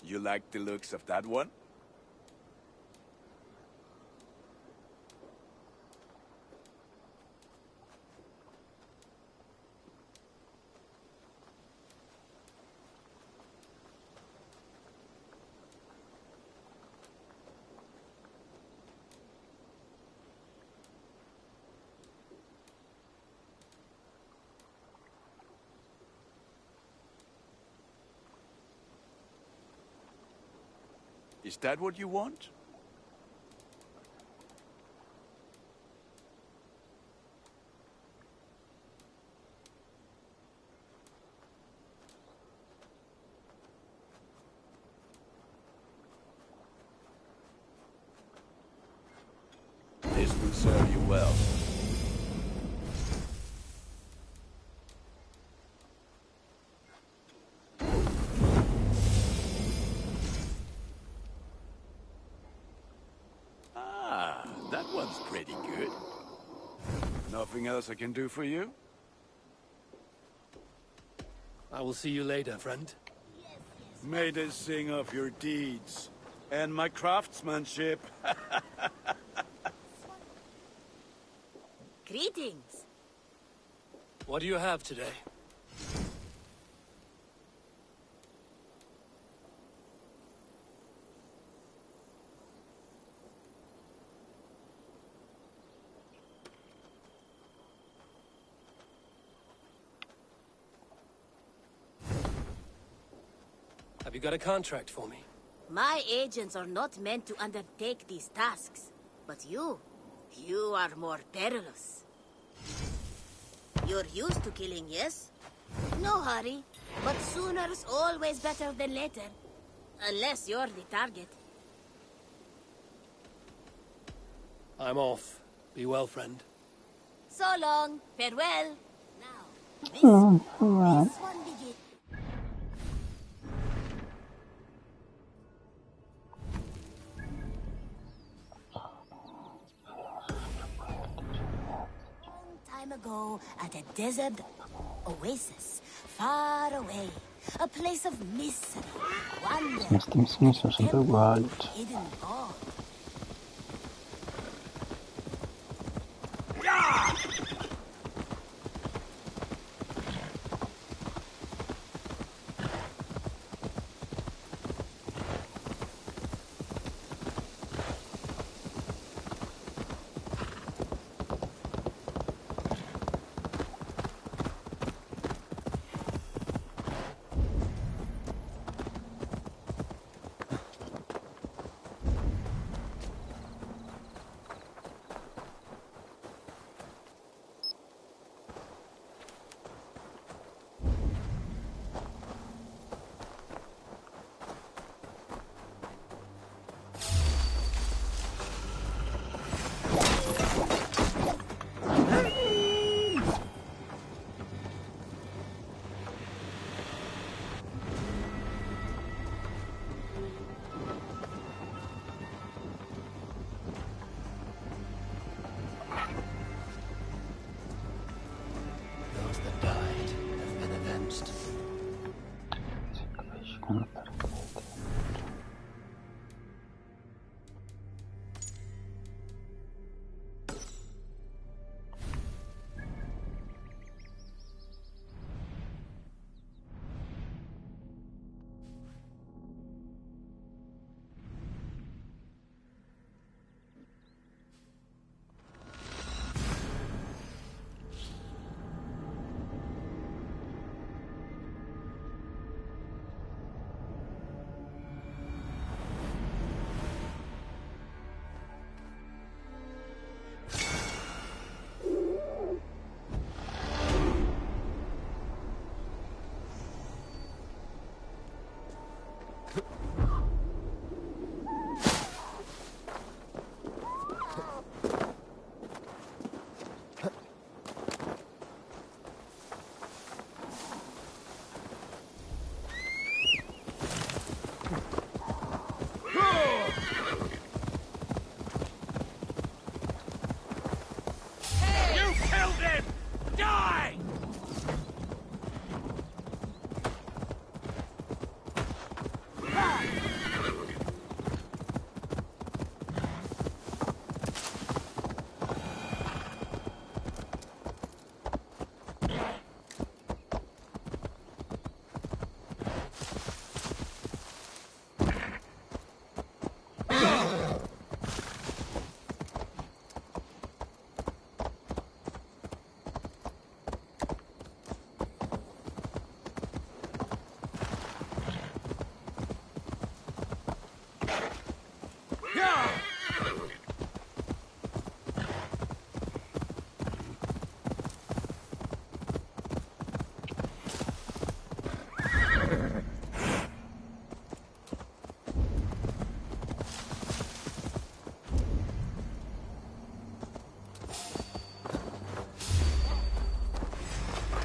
You like the looks of that one? Is that what you want? This will serve you well. That one's pretty good. Nothing else I can do for you? I will see you later, friend. May they sing of your deeds and my craftsmanship. Greetings. What do you have today? Have you got a contract for me? My agents are not meant to undertake these tasks. But you are more perilous. You're used to killing, yes? No hurry, but sooner's always better than later. Unless you're the target. I'm off. Be well, friend. So long. Farewell. Now, this one begins. Time ago, at a desert oasis, far away, a place of mystery, wonder, Queste missioni sono sempre uguali. hidden gold.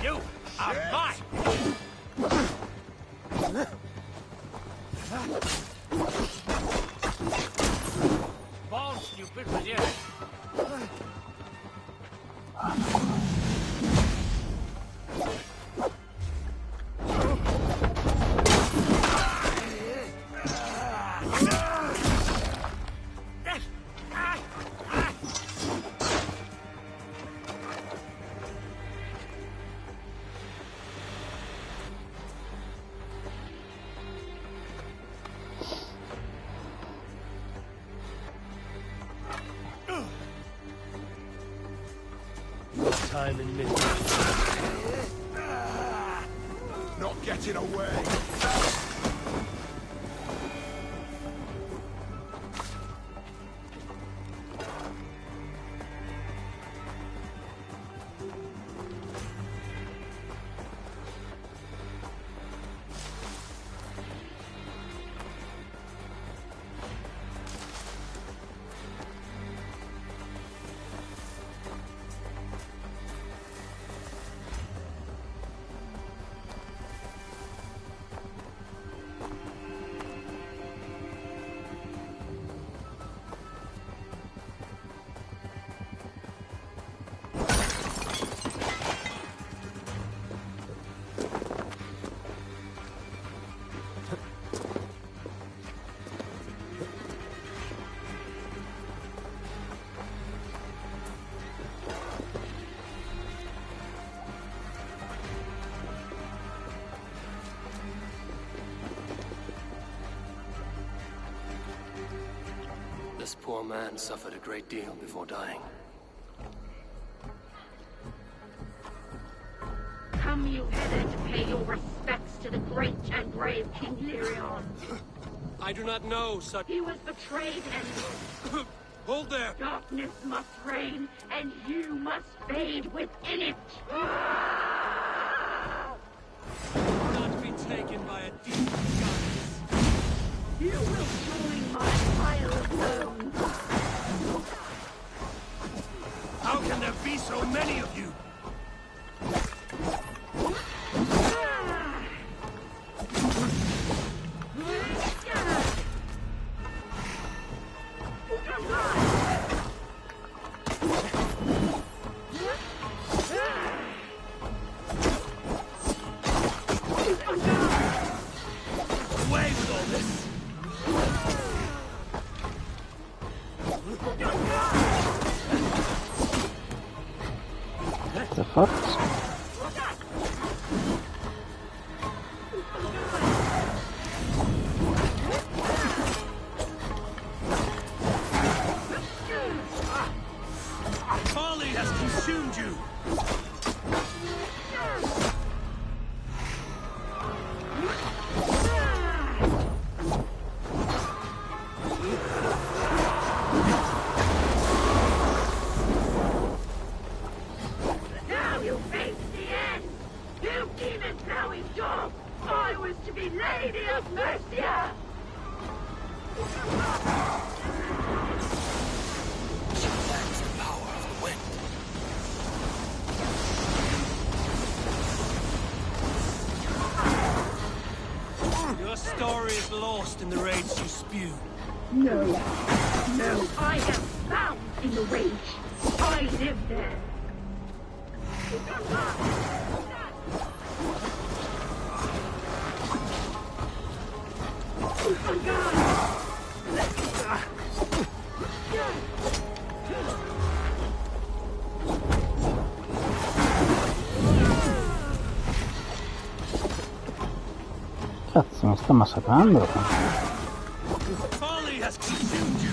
You are mine! Bon, stupid idiot! Time in midnight. Not getting away. poor man suffered a great deal before dying. Come, you hither to pay your respects to the great and brave King Lyrion. I do not know such... He was betrayed and... Hold there! Darkness must reign, and you must fade within it. Do not be taken by a deep goddess. You will join my pile of bones. How can there be so many of you? Away with all this! The fuck? Folly has consumed you! Now you face the end! You demon-snowing dog! I was to be Lady of Mercia! She lacks the power of the wind. Your story is lost in the rage you spew. No. No, I am bound in the rage. I live there. Cazzo, mi sta massacrando. Folly has consumed you!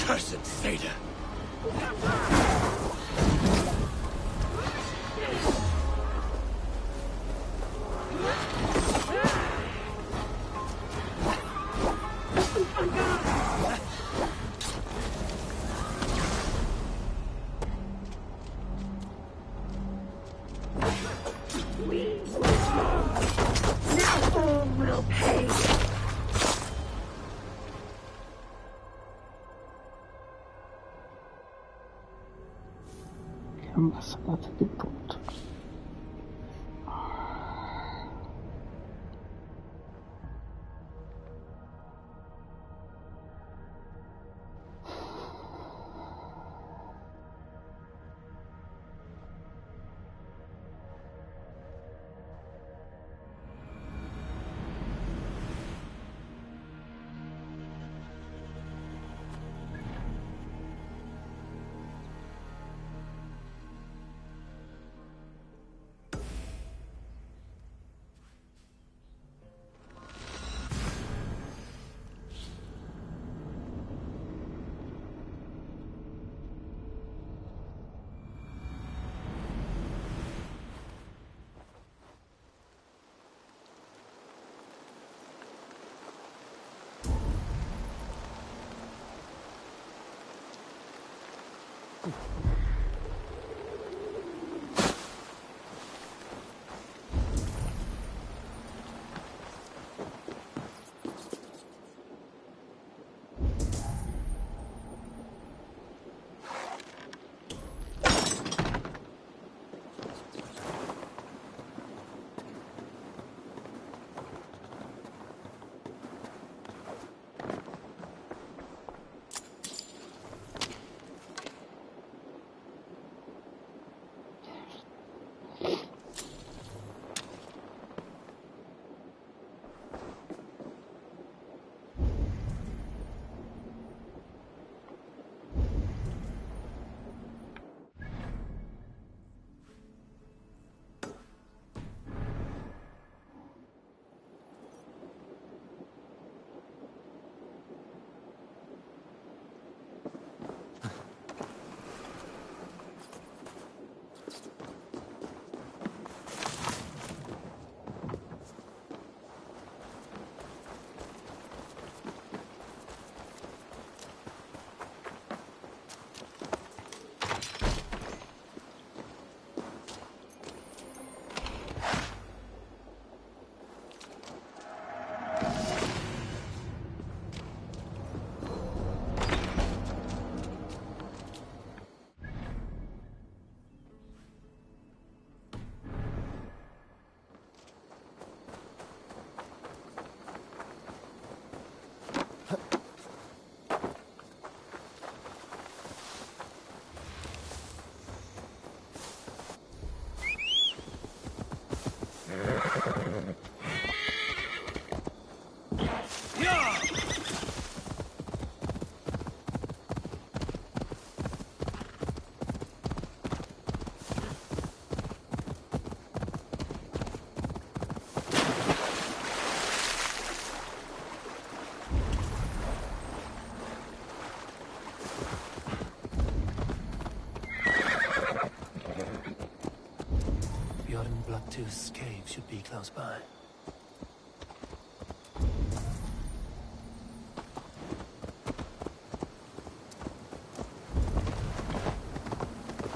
Cursed Zeta! Now all will pay. Che ammassate di brutto. Bjorn Bloodtooth's cave should be close by.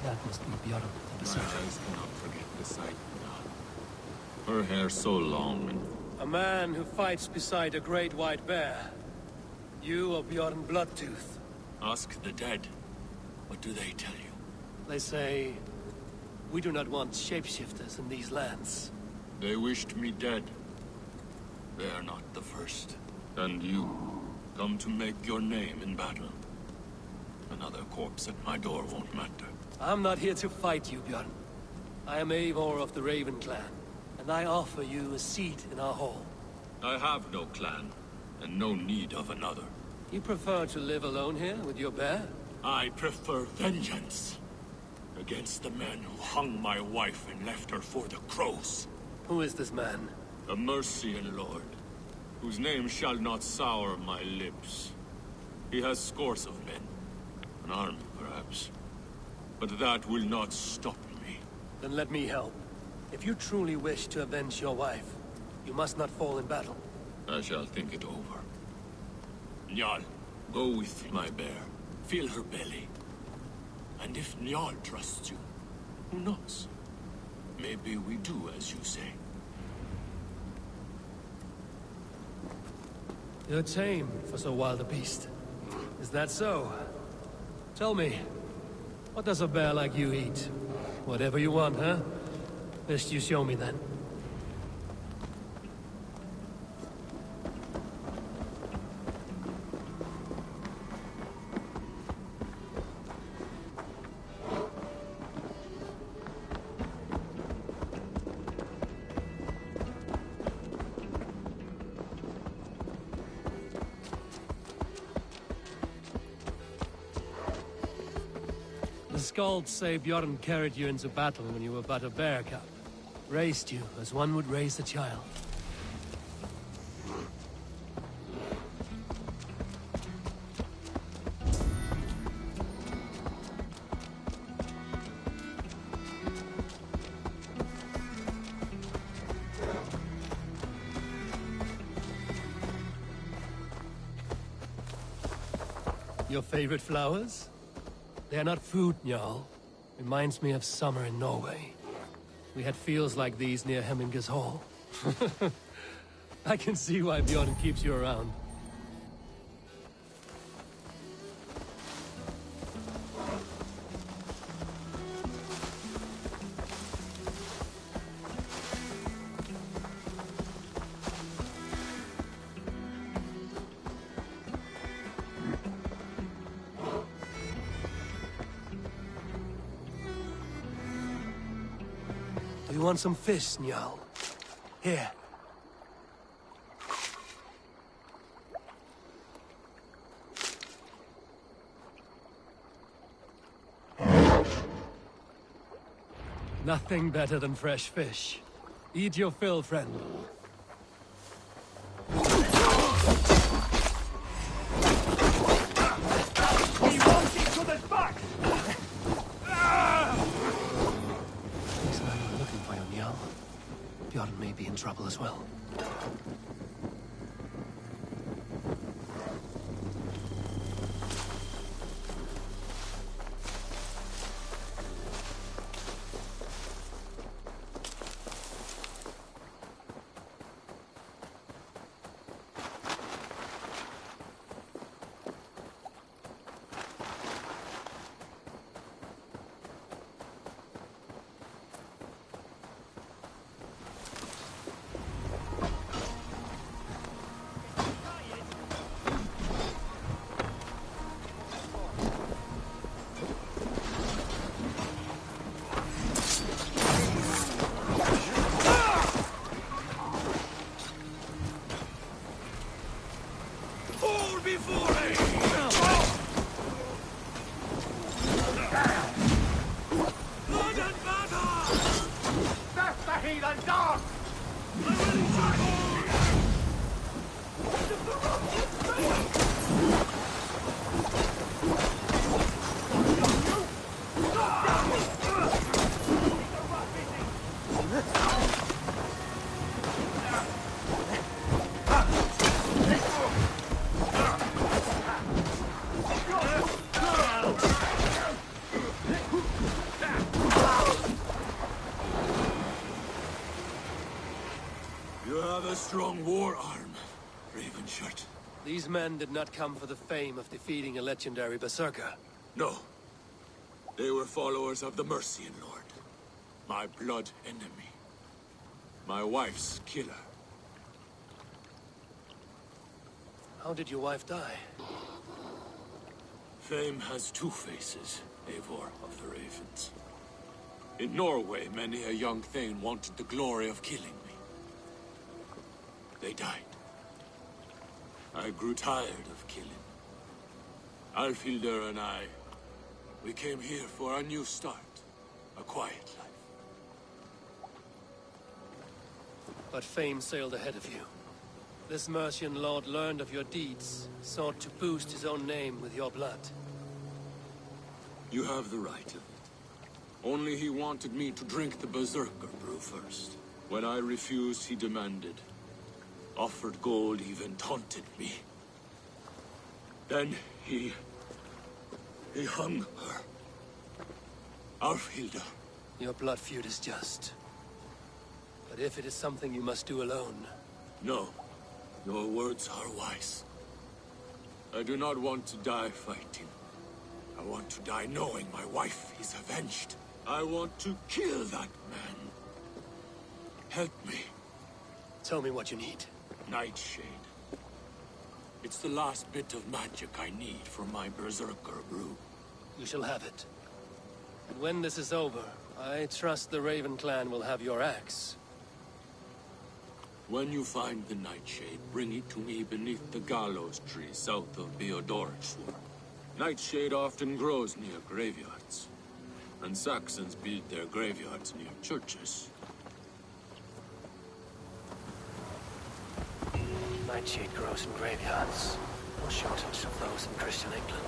That must be Bjorn, the My eyes cannot forget the sight now. Her hair so long and... A man who fights beside a great white bear. You are Bjorn Bloodtooth. Ask the dead. What do they tell you? They say, we do not want shapeshifters in these lands. They wished me dead. They are not the first. And you, come to make your name in battle. Another corpse at my door won't matter. I'm not here to fight you, Bjorn. I am Eivor of the Raven clan, and I offer you a seat in our hall. I have no clan, and no need of another. You prefer to live alone here with your bear? I prefer vengeance. Against the men who hung my wife and left her for the crows. Who is this man? A Mercian lord, whose name shall not sour my lips. He has scores of men. An army, perhaps. But that will not stop me. Then let me help. If you truly wish to avenge your wife, you must not fall in battle. I shall think it over. Njal, go with my bear. Feel her belly. And if Njal trusts you, who knows? Maybe we do as you say. You're tame for so wild a beast. Is that so? Tell me, what does a bear like you eat? Whatever you want, huh? Best you show me then. The Skalds say Bjorn carried you into battle when you were but a bear cub. Raised you as one would raise a child. Your favorite flowers? They're not food, Jarl. Reminds me of summer in Norway. We had fields like these near Hemminger's Hall. I can see why Bjorn keeps you around. Do you want some fish, Njal? Here. Nothing better than fresh fish. Eat your fill, friend. We want each other's back! Bjorn may be in trouble as well. a strong war arm, Ravenshirt. These men did not come for the fame of defeating a legendary berserker. No. They were followers of the Mercian Lord. My blood enemy. My wife's killer. How did your wife die? Fame has two faces, Eivor of the Ravens. In Norway, many a young thane wanted the glory of killing me. They died. I grew tired of killing. Alfhildr and I, we came here for a new start. A quiet life. But fame sailed ahead of you. This Mercian lord learned of your deeds, sought to boost his own name with your blood. You have the right of it. Only he wanted me to drink the Berserker brew first. When I refused, he demanded. Offered gold, even taunted me. Then he hung her. Alfhildr. Your blood feud is just. But if it is something you must do alone... No. Your words are wise. I do not want to die fighting. I want to die knowing my wife is avenged. I want to kill that man. Help me. Tell me what you need. Nightshade. It's the last bit of magic I need for my Berserker brew. You shall have it. And when this is over, I trust the Raven clan will have your axe. When you find the Nightshade, bring it to me beneath the gallows tree south of Beodorshur. Nightshade often grows near graveyards, and Saxons build their graveyards near churches. Nightshade grows in graveyards. No shortage of those in Christian England.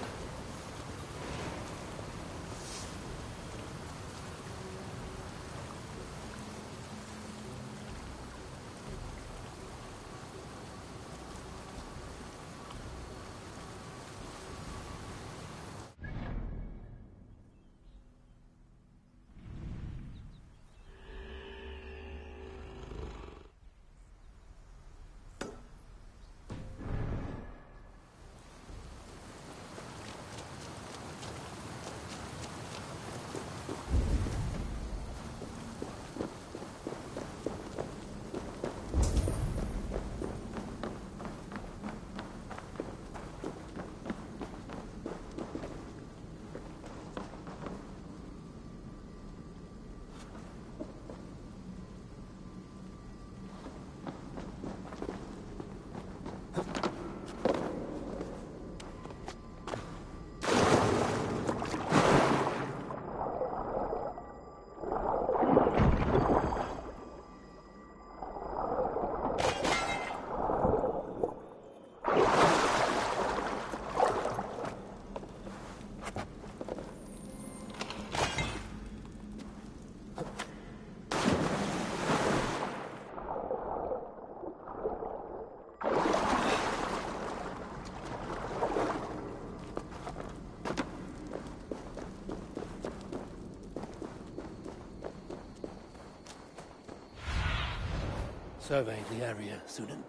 Survey the area, Sunan.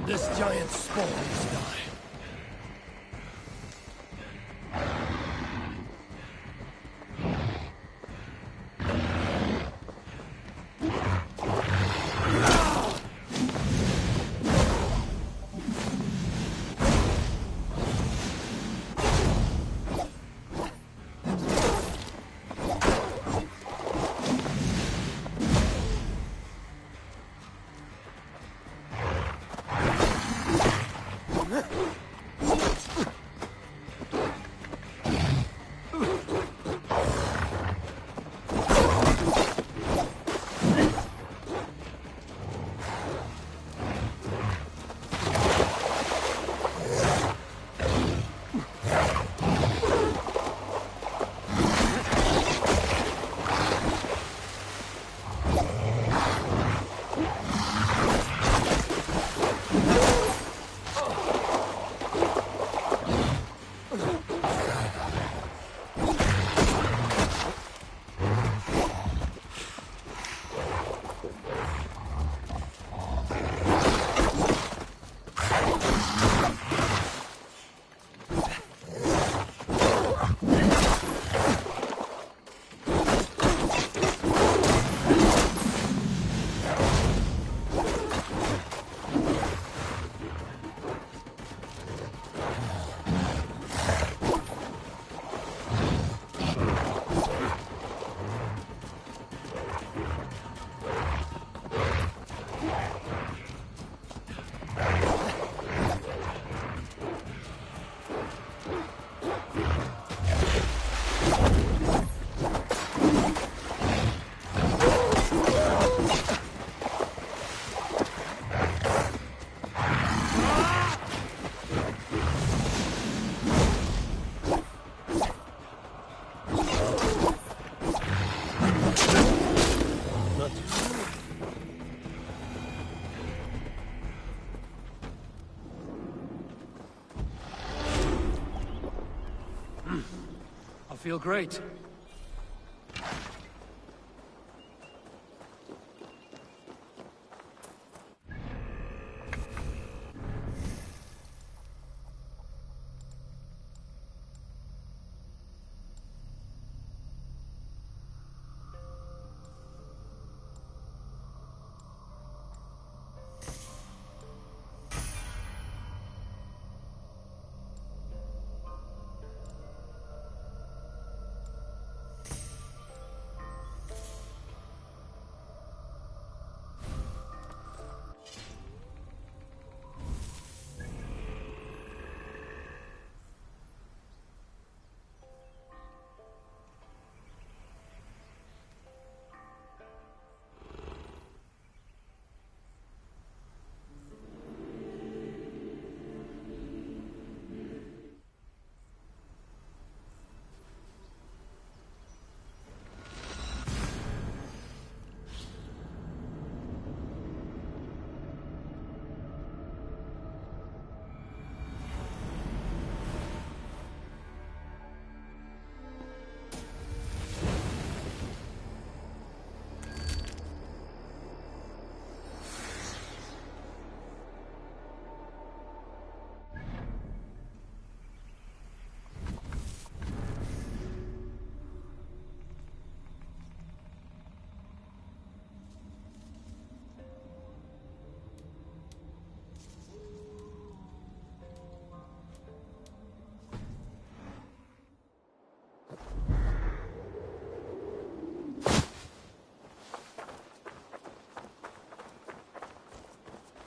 This giant spawn is die. I feel great.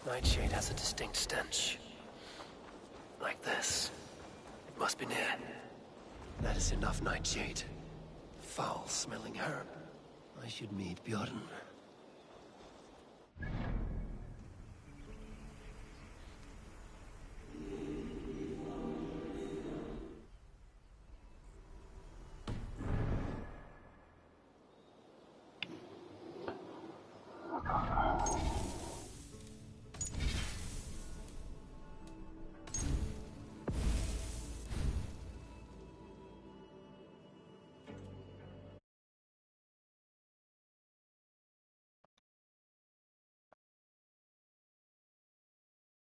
Nightshade has a distinct stench. Like this. It must be near. That is enough, Nightshade. Foul-smelling herb. I should meet Bjorn.